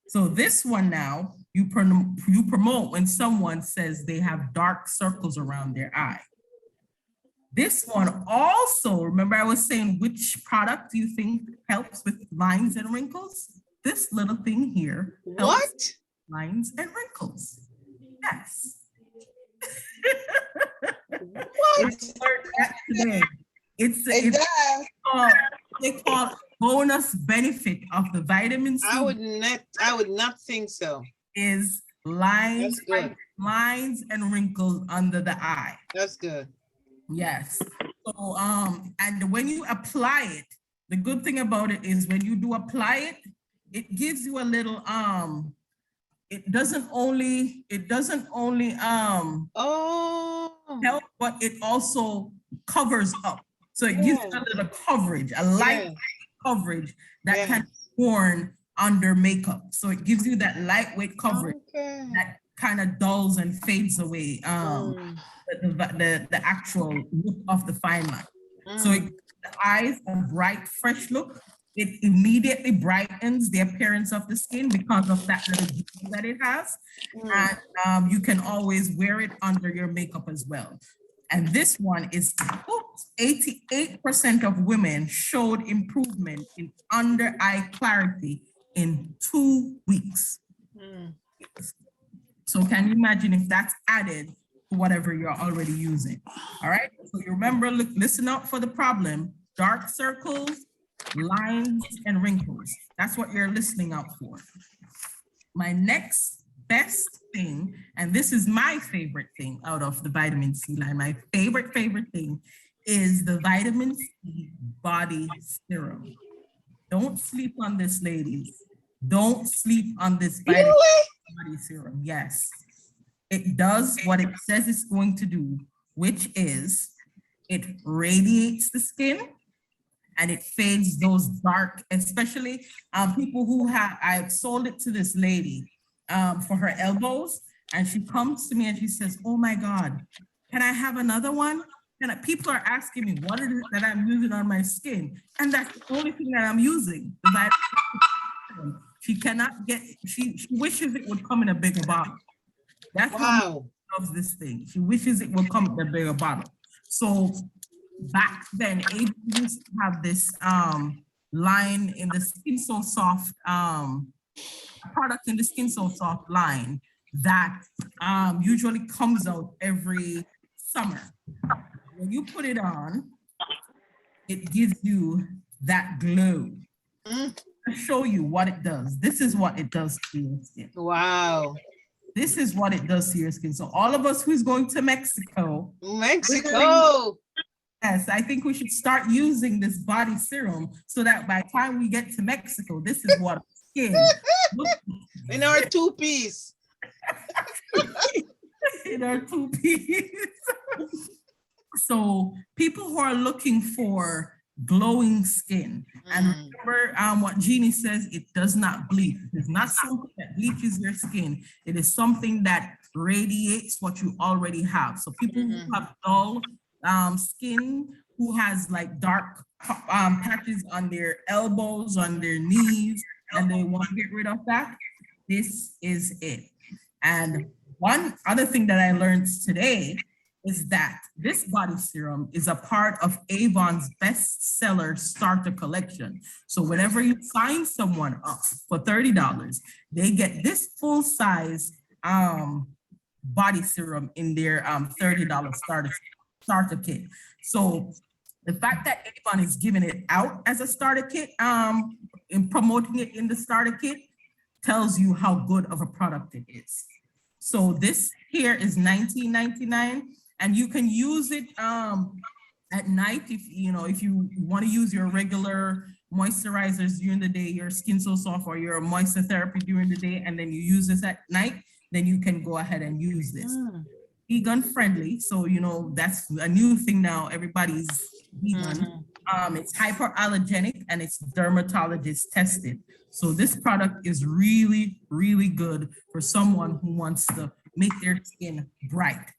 So this one now, you promote when someone says they have dark circles around their eye. This one also, remember I was saying which product do you think helps with lines and wrinkles? This little thing here helps lines and wrinkles. Yes. What? It's they call bonus benefit of the vitamin C. I would not think so. Is lines and wrinkles under the eye. That's good. Yes. So and when you apply it, the good thing about it is when you do apply it, it gives you a little it doesn't only help, but it also covers up. So it gives you a little coverage, a light coverage that can be worn under makeup. So it gives you that lightweight coverage that kind of dulls and fades away the actual look of the fine line. So it gives the eyes a bright, fresh look. It immediately brightens the appearance of the skin because of that little detail that it has. And you can always wear it under your makeup as well. And this one is 88% of women showed improvement in under eye clarity in 2 weeks. So can you imagine if that's added to whatever you're already using? All right, so you remember, listen out for the problem: dark circles, lines, and wrinkles. That's what you're listening out for. My next best thing, and this is my favorite thing out of the vitamin C line, my favorite thing is the vitamin C body serum. Don't sleep on this, ladies. Don't sleep on this vitamin C body serum. Yes, it does what it says it's going to do, which is it radiates the skin and it fades those dark, especially people who have, I've sold it to this lady for her elbows, and she comes to me and she says, oh my God, can I have another one? And people are asking me what it is that I'm using on my skin. And that's the only thing that I'm using. She cannot get, she wishes it would come in a bigger bottle. That's how she loves this thing. She wishes it would come in a bigger bottle. So back then, Avon used to have this line in the Skin So Soft, product in the Skin So Soft line that usually comes out every summer. When you put it on, it gives you that glow. I'll show you what it does. This is what it does to your skin. Wow. This is what it does to your skin. So all of us who's going to Mexico. Yes, I think we should start using this body serum so that by the time we get to Mexico, this is what skin looks like. In our two-piece. In our two-piece. So people who are looking for glowing skin, and remember what Jeannie says, it does not bleach. It's not something that bleaches your skin. It is something that radiates what you already have. So people who have dull skin, who has like dark patches on their elbows, on their knees, and they want to get rid of that, this is it. And one other thing that I learned today is that this body serum is a part of Avon's bestseller starter collection. So whenever you sign someone up for $30, they get this full size body serum in their $30 starter kit. So the fact that Avon is giving it out as a starter kit, in promoting it in the starter kit, tells you how good of a product it is. So this here is $19.99. And you can use it at night if you want to use your regular moisturizers during the day, your Skin So Soft or your moisture therapy during the day, and then you use this at night, then you can go ahead and use this. Vegan friendly, so that's a new thing now. Everybody's vegan. It's hypoallergenic and it's dermatologist tested. So this product is really, really good for someone who wants to make their skin bright.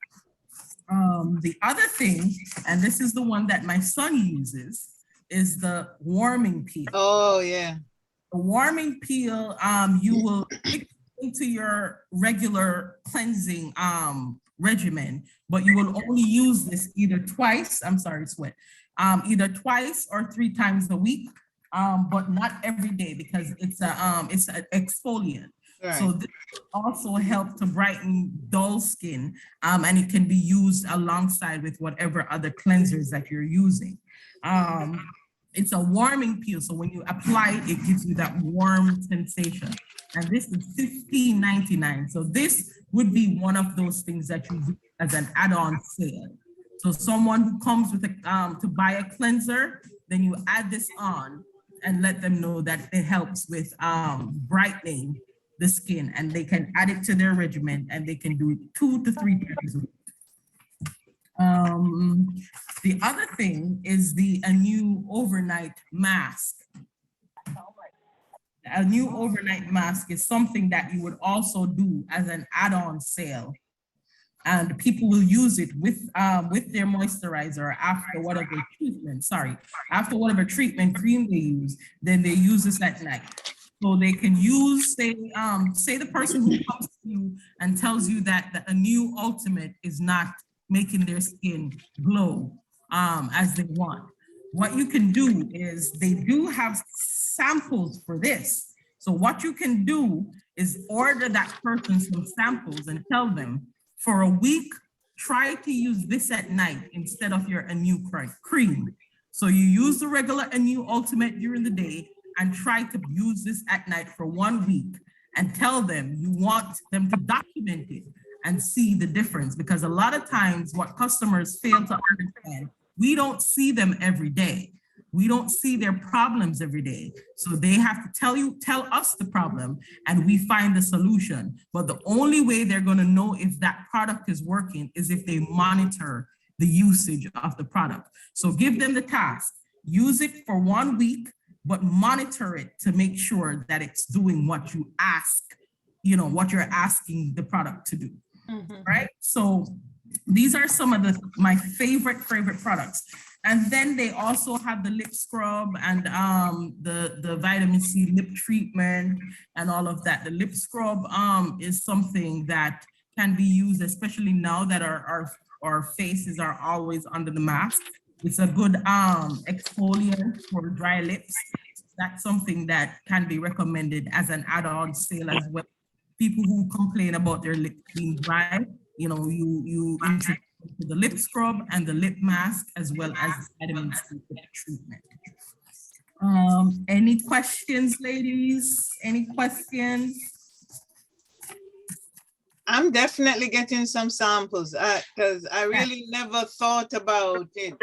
The other thing, and this is the one that my son uses, is the warming peel. Oh yeah. The warming peel, you will mix into your regular cleansing regimen, but you will only use this either twice either twice or 3 times a week, but not every day because it's an exfoliant. Right. So this also help to brighten dull skin, and it can be used alongside with whatever other cleansers that you're using. It's a warming peel, so when you apply it, it gives you that warm sensation. And this is $15.99. So this would be one of those things that you do as an add-on sale. So someone who comes with a to buy a cleanser, then you add this on and let them know that it helps with brightening the skin, and they can add it to their regimen, and they can do it 2 to 3 times a week. The other thing is a new overnight mask. A new overnight mask is something that you would also do as an add-on sale, and people will use it with their moisturizer after whatever treatment. After whatever treatment cream they use, then they use this at night. So they can use, say the person who comes to you and tells you that a new ultimate is not making their skin glow as they want. What you can do is they do have samples for this. So what you can do is order that person some samples and tell them, for a week, try to use this at night instead of your Anew cream. So you use the regular Anew Ultimate during the day and try to use this at night for 1 week, and tell them you want them to document it and see the difference. Because a lot of times what customers fail to understand, we don't see them every day. We don't see their problems every day. So they have to tell us the problem, and we find the solution. But the only way they're gonna know if that product is working is if they monitor the usage of the product. So give them the task, use it for 1 week, but monitor it to make sure that it's doing what you ask, what you're asking the product to do, right? So these are some of my favorite products. And then they also have the lip scrub and the vitamin C lip treatment and all of that. The lip scrub is something that can be used, especially now that our faces are always under the mask. It's a good exfoliant for dry lips. That's something that can be recommended as an add-on sale as well. People who complain about their lip being dry, you introduce the lip scrub and the lip mask, as well as the vitamin C treatment. Any questions, ladies? Any questions? I'm definitely getting some samples because I really never thought about it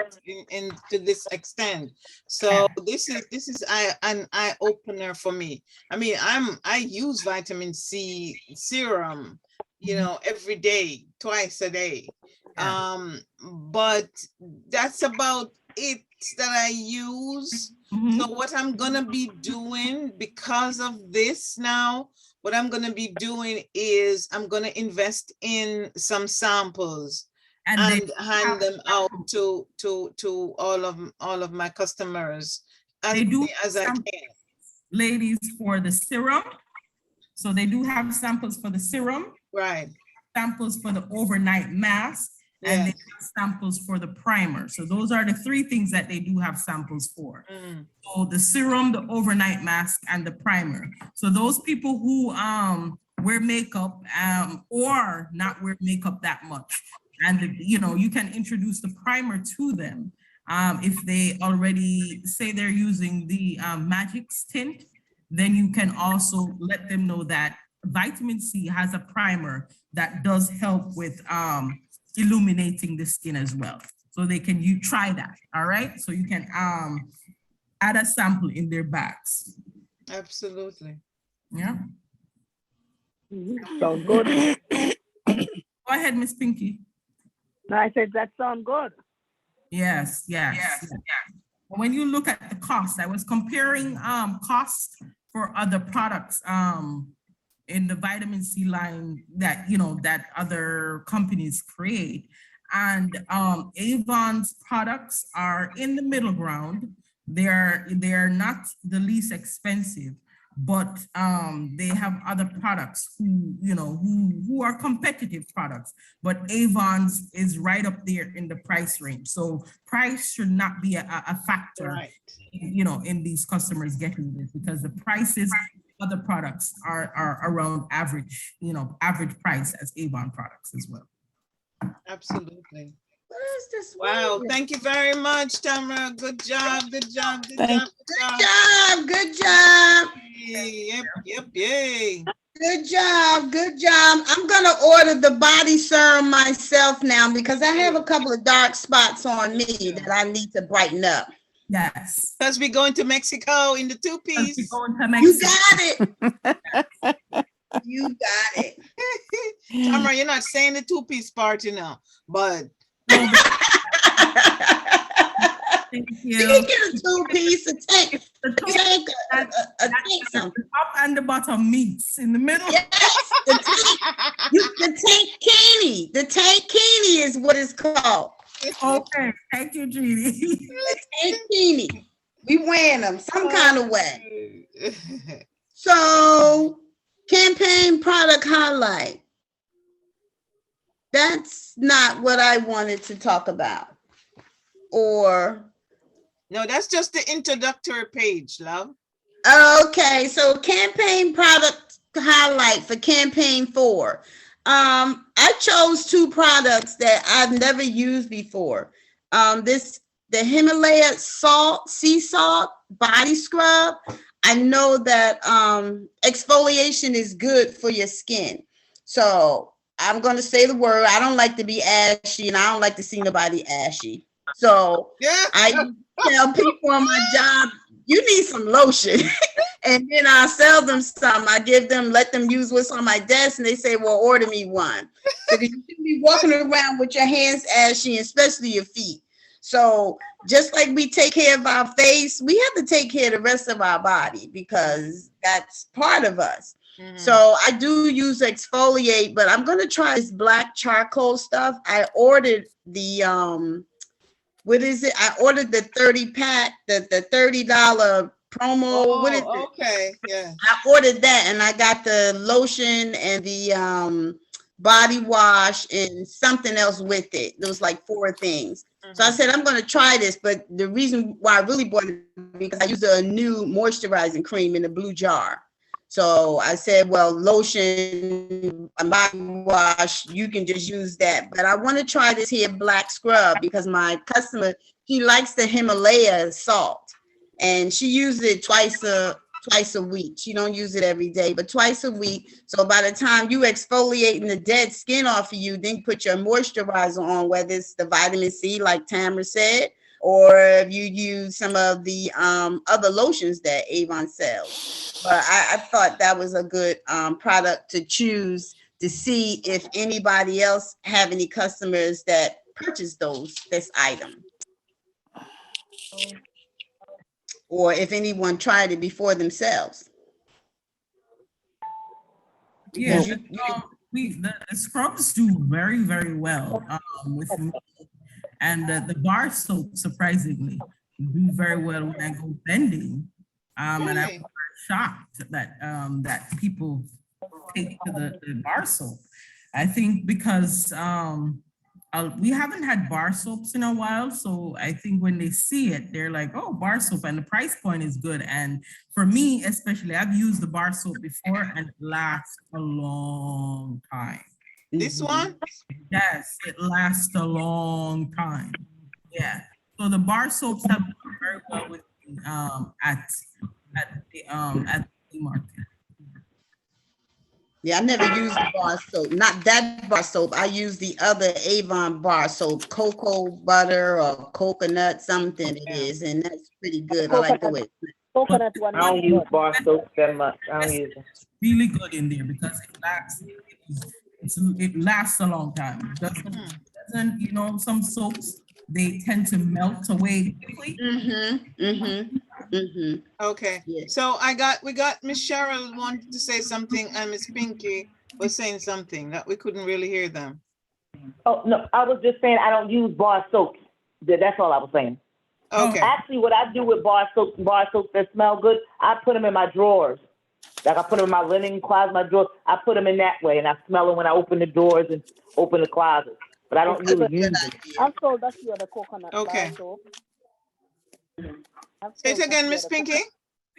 to this extent. So this is an eye opener for me. I mean, I use vitamin C serum, every day, twice a day. But that's about it that I use. So what I'm gonna be doing because of this now, what I'm going to be doing is I'm going to invest in some samples and hand them out to all of my customers as I can. Ladies, for the serum. So they do have samples for the serum. Right. Samples for the overnight mask. Yes. And they have samples for the primer. So those are the 3 things that they do have samples for. So the serum, the overnight mask, and the primer. So those people who wear makeup or not wear makeup that much, and you can introduce the primer to them. If they already say they're using the Magic's tint, then you can also let them know that vitamin C has a primer that does help with illuminating the skin as well. So you try that, all right? So you can add a sample in their bags. Absolutely. Yeah. Sounds good. Go ahead, Miss Pinky. No, I said that sounds good. Yes. When you look at the cost, I was comparing costs for other products in the vitamin C line that that other companies create, and Avon's products are in the middle ground. They're not the least expensive, but they have other products who are competitive products, but Avon's is right up there in the price range. So price should not be a factor, right, in these customers getting this, because the prices other products are around average, average price as Avon products as well. Absolutely. What is this? Wow. Thank you very much, Tamra. Good job. Good job. Good Thank job. Good job. Good job. Yep. Yay. Good job. Good job. I'm going to order the body serum myself now because I have a couple of dark spots on me that I need to brighten up. Yes. Because we're going to Mexico in the two-piece. You got it. You got it. Tamra, you're not saying the two-piece part, but Thank you. She can get a two-piece, a tank, a tank something. The top and the bottom meets in the middle. Yes, the tank The tankini is what it's called. Okay, thank you, Judy. The tankini. We wearing them some kind of way. So, campaign product highlight. That's not what I wanted to talk about. Or no, that's just the introductory page, love. Okay, so campaign product highlight for campaign 4. I chose 2 products that I've never used before. The Himalayan sea salt body scrub. I know that exfoliation is good for your skin. So I'm going to say the word. I don't like to be ashy, and I don't like to see nobody ashy. So I tell people on my job, you need some lotion. And then I'll sell them some. Let them use what's on my desk, and they say, well, order me one. Because you shouldn't be walking around with your hands ashy, especially your feet. So just like we take care of our face, we have to take care of the rest of our body because that's part of us. Mm-hmm. So I do use exfoliate, but I'm going to try this black charcoal stuff. I ordered the, what is it? I ordered the 30 pack, the $30 promo. Oh, what is it? Okay, yeah. I ordered that, and I got the lotion and the body wash and something else with it. There was like 4 things. Mm-hmm. So I said, I'm going to try this, but the reason why I really bought it because I used a new moisturizing cream in a blue jar. So I said, well, lotion and body wash, you can just use that. But I want to try this here black scrub because my customer, he likes the Himalayan salt, and she uses it twice a week. She don't use it every day, but twice a week. So by the time you exfoliating the dead skin off of you, then put your moisturizer on, whether it's the vitamin C, like Tamra said, or if you use some of the other lotions that Avon sells. But I thought that was a good product to choose to see if anybody else have any customers that purchase this item. Or if anyone tried it before themselves. Yeah, the scrubs do very, very well with me. And the bar soap, surprisingly, do very well when I go bending. And I'm shocked that that people take to the bar soap. I think because we haven't had bar soaps in a while, so I think when they see it, they're like, oh, bar soap, and the price point is good. And for me, especially, I've used the bar soap before, and it lasts a long time. This one? Yes, it lasts a long time. Yeah. So the bar soaps have done very well with me, at the market. Yeah, I never used the bar soap. Not that bar soap. I use the other Avon bar soap, cocoa butter or coconut something it is, and that's pretty good. I like the way. Coconut one. I don't use bar soap that much. I don't use it. Really good in there because it lasts a long time. It doesn't, some soaps, they tend to melt away quickly. Okay. Yeah. So we got Miss Cheryl wanted to say something, and Miss Pinky was saying something that we couldn't really hear them. Oh no, I was just saying I don't use bar soaps. That's all I was saying. Okay. Actually, what I do with bar soaps that smell good, I put them in my drawers. Like I put them in my linen closet, my drawers. I put them in that way, and I smell them when I open the doors and open the closet. But I don't really use them. I'm sold the coconut bar soap. Say it again, Miss Pinky.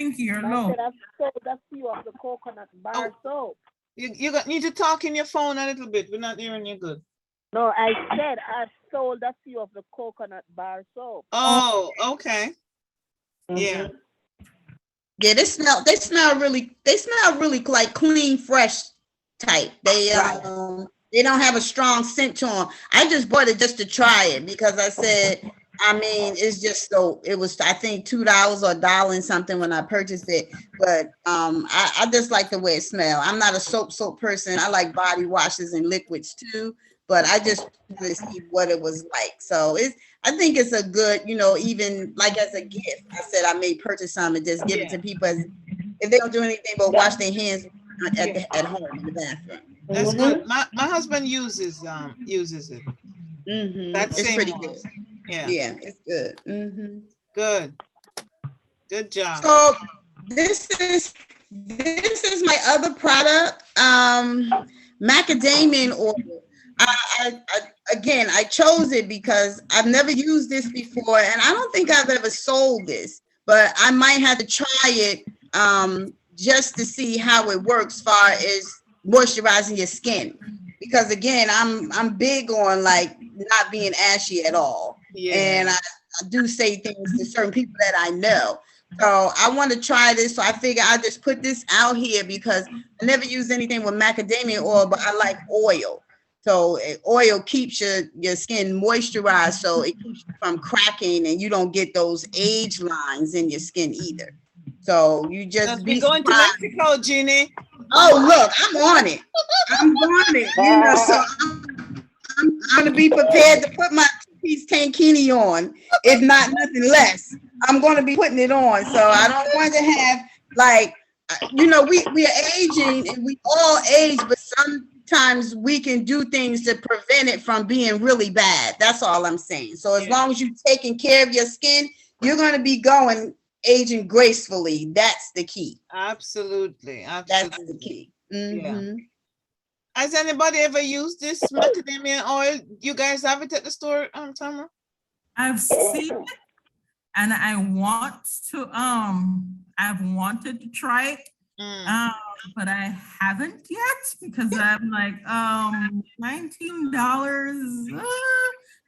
Pinky, you're I low. said I sold a few of the coconut bar soap. You need to talk in your phone a little bit. We're not hearing you good. No, I said I sold a few of the coconut bar soap. Oh, okay. Yeah. Yeah, they smell really like clean, fresh type. They don't have a strong scent to them. I just bought it just to try it because I said, I mean, it's just so, it was, I think $2 or $1 and something when I purchased it. But I just like the way it smells. I'm not a soap person. I like body washes and liquids too, but I just wanted to see what it was like. So I think it's a good, even like as a gift. I said I may purchase some and just give it to people if they don't do anything but wash their hands at home in the bathroom. That's good. My husband uses it. That's It's pretty good. Yeah, it's good. Good job. So this is my other product, macadamian oil. I chose it because I've never used this before, and I don't think I've ever sold this, but I might have to try it just to see how it works as far as moisturizing your skin. Because again, I'm big on like not being ashy at all. And I do say things to certain people that I know. So I want to try this. So I figure I'll just put this out here because I never use anything with macadamia oil, but I like oil. So oil keeps your skin moisturized, so it keeps you from cracking and you don't get those age lines in your skin either. So you just be going to Mexico, Jeannie. Oh, look, I'm on it. I'm on it. So I'm going to be prepared to put my two-piece tankini on, if not nothing less. I'm going to be putting it on. So I don't want to have like, we are aging and we all age, but sometimes we can do things to prevent it from being really bad. That's all I'm saying. So as long as you're taking care of your skin, you're going to be aging gracefully. That's the key. Absolutely. That's the key. Yeah. Has anybody ever used this macadamia oil? You guys have it at the store, Tamra? I've seen it and I want to I've wanted to try it. But I haven't yet because I'm like $19.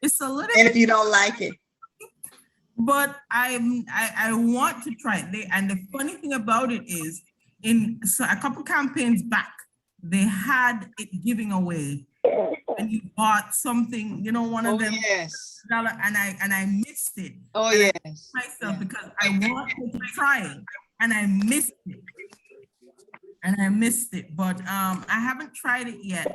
It's a little. And if you don't like it. But I want to try it. And the funny thing about it is, so a couple campaigns back, they had it giving away, and you bought something, one of them. Yes. And I missed it. Oh and yes. Myself because I wanted to try it, and I missed it. But I haven't tried it yet.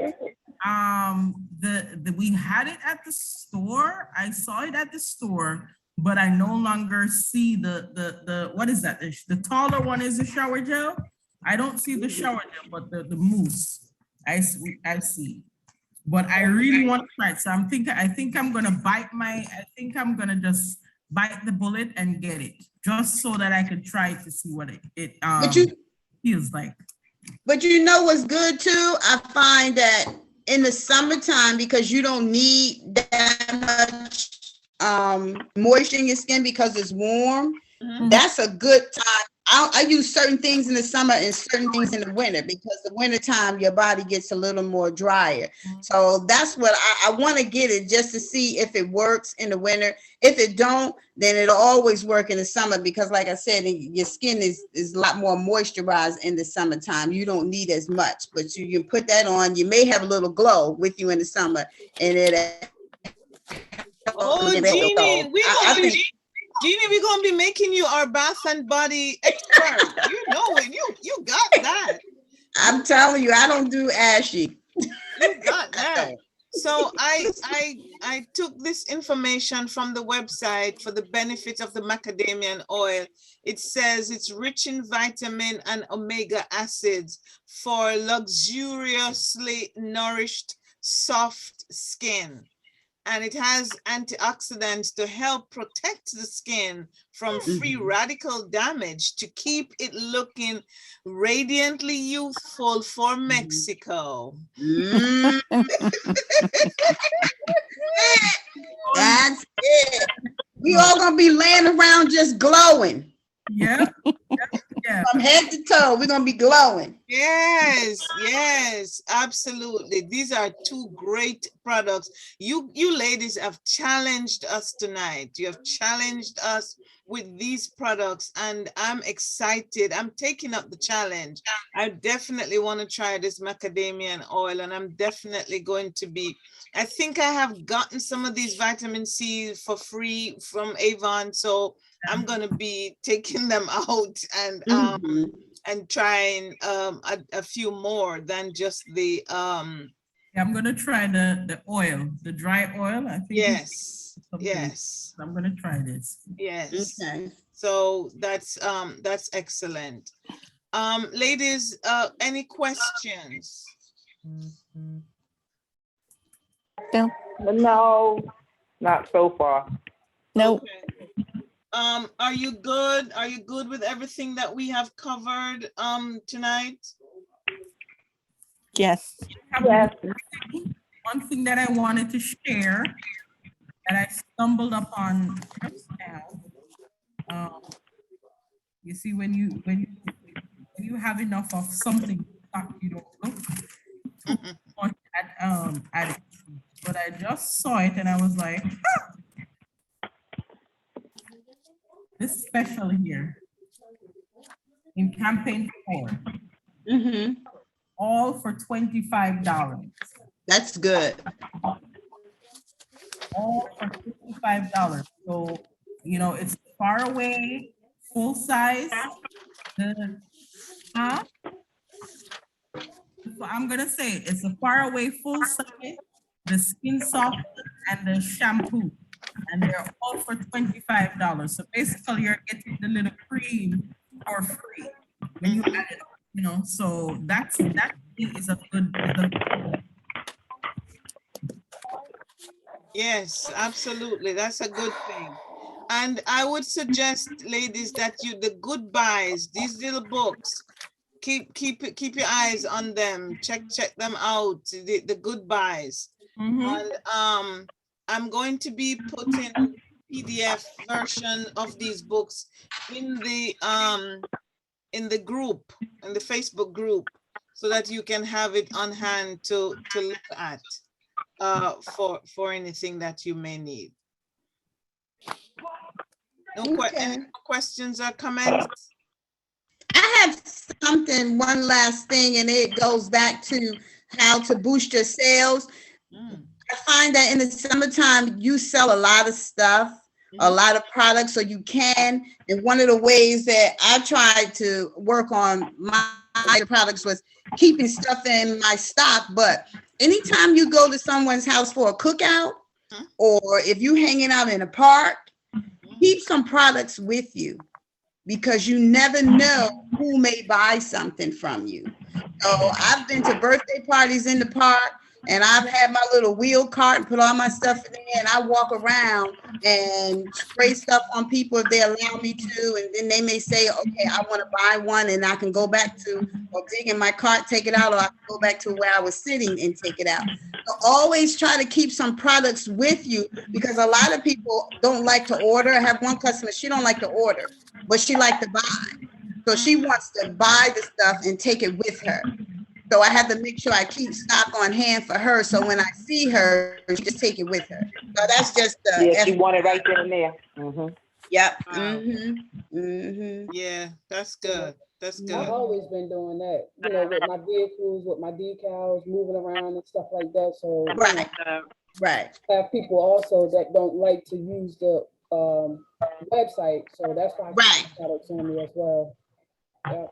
We had it at the store. I saw it at the store. But I no longer see the what is that? The taller one is the shower gel. I don't see the shower gel, but the mousse. I see. But I really want to try it. So I think I'm gonna just bite the bullet and get it, just so that I could try to see what it feels like. But what's good too? I find that in the summertime, because you don't need that much moisture in your skin because it's warm, that's a good time. I use certain things in the summer and certain things in the winter because the winter time your body gets a little more drier. So that's what I want to get it just to see if it works in the winter. If it don't, then it'll always work in the summer because like I said, your skin is a lot more moisturized in the summertime. You don't need as much, but you can put that on. You may have a little glow with you in the summer and it. Oh, Jeannie, we're gonna be making you our bath and body expert. You know it. You got that. I'm telling you, I don't do ashy. You got that. So I took this information from the website for the benefits of the macadamian oil. It says it's rich in vitamin and omega acids for luxuriously nourished, soft skin. And it has antioxidants to help protect the skin from free radical damage to keep it looking radiantly youthful for Mexico. That's it. We all gonna be laying around just glowing. Yeah. from head to toe. We're gonna be glowing. Yes, yes, absolutely. These are two great products. You ladies have challenged us tonight. You have challenged us with these products, and I'm excited. I'm taking up the challenge. I definitely want to try this macadamian oil, and I'm definitely going to be. I think I have gotten some of these vitamin C for free from Avon, so I'm going to be taking them out and trying a few more than just the I'm gonna try the oil, the dry oil. I think. Yes, yes. I'm gonna try this. Yes. Okay. So that's excellent. Ladies, any questions? No, No, not so far. no. Okay. Are you good? Are you good with everything that we have covered tonight? Yes. Yes. One thing that I wanted to share that I stumbled upon just now. You see, when you have enough of something, you don't look too much at it. But I just saw it and I was like, this special here in campaign 4, all for $25. That's good. All for $55. So, you know, it's far away, full size. I'm gonna say it's a far away full size, the skin soft, and the shampoo. And they're all for $25. So basically you're getting the little cream for free when you add it up, you know. So that is a good. Yes, absolutely. That's a good thing. And I would suggest, ladies, that the goodbyes, these little books, keep your eyes on them. Check them out. The goodbyes. And I'm going to be putting PDF version of these books in the group, in the Facebook group, so that you can have it on hand to look at for anything that you may need. Any questions or comments? I have something, one last thing, and it goes back to how to boost your sales. I find that in the summertime, you sell a lot of stuff, a lot of products, so you can. And one of the ways that I tried to work on my products was keeping stuff in my stock. But anytime you go to someone's house for a cookout, or if you hanging out in a park, keep some products with you, because you never know who may buy something from you. So I've been to birthday parties in the park, and I've had my little wheel cart and put all my stuff in there, and I walk around and spray stuff on people if they allow me to, and then they may say, okay, I want to buy one, and I can go back to, or dig in my cart, take it out, or I can go back to where I was sitting and take it out. So always try to keep some products with you, because a lot of people don't like to order. I have one customer, she don't like to order, but she likes to buy. So she wants to buy the stuff and take it with her. So I have to make sure I keep stock on hand for her. So when I see her, she just take it with her. So that's just she want it right then and there. Yep. Yeah, that's good. That's good. I've always been doing that, you know, with my vehicles, with my decals, moving around and stuff like that. So right. I have people also that don't like to use the website, so that's why I keep products on me as well. Yep.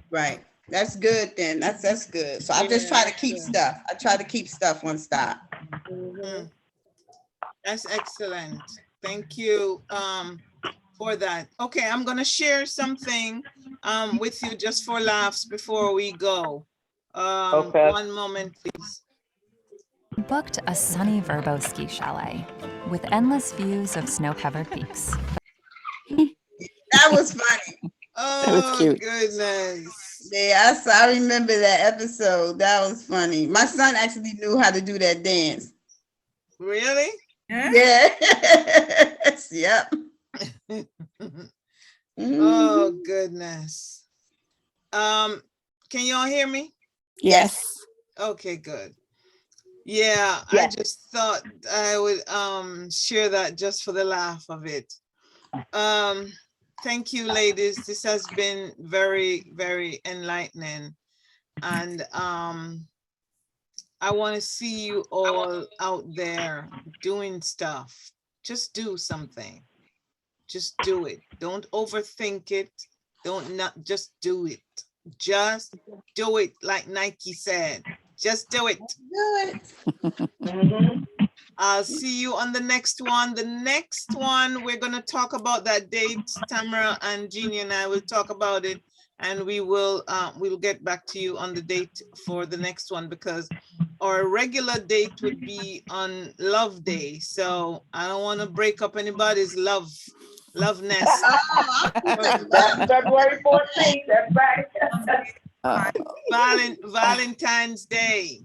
Right. That's good then. That's good. So I just try to keep stuff. I try to keep stuff on stock. That's excellent. Thank you for that. Okay, I'm gonna share something with you just for laughs before we go. One moment, please. Booked a sunny Verbo ski chalet with endless views of snow-covered peaks. That was funny. Oh, that was cute. Goodness. Yeah, I remember that episode. That was funny. My son actually knew how to do that dance. Really? Yeah. Yep. Oh, goodness. Can y'all hear me? Yes. Okay, good. Yeah, I just thought I would share that just for the laugh of it. Thank you, ladies. This has been very, very enlightening. And I want to see you all out there doing stuff. Just do something. Just do it. Don't overthink it. Just do it. Just do it, like Nike said. Just do it. Do it. I'll see you on the next one. The next one, we're going to talk about that date. Tamara and Jeannie and I will talk about it, and we will we'll get back to you on the date for the next one, because our regular date would be on Love Day. So I don't want to break up anybody's love nest. That's February 14th. That's right. Valentine's Day.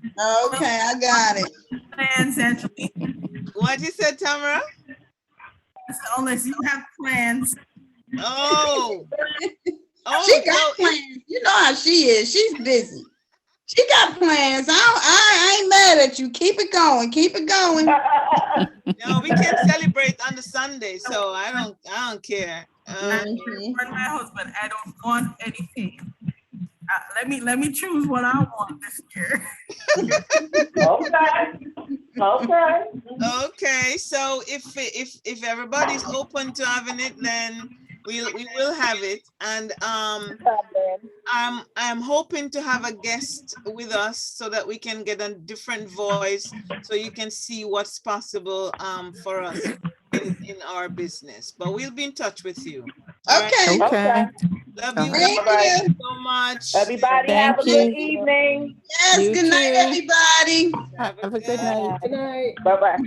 Okay, I got it. Plans, Angeline. What you said, Tamara? So unless you have plans. Oh, She got plans. You know how she is. She's busy. She got plans. I ain't mad at you. Keep it going. Keep it going. No, we can celebrate on the Sunday, so I don't care. For my husband, I don't want anything. Let me choose what I want this year. Okay. So if everybody's open to having it, then we will have it. And I'm hoping to have a guest with us so that we can get a different voice, so you can see what's possible for us in our business. But we'll be in touch with you. Okay. Okay. Love you Thank you so much. Everybody have a good evening. Yes, You good night, too. everybody. Have a good night. Good night. Bye-bye.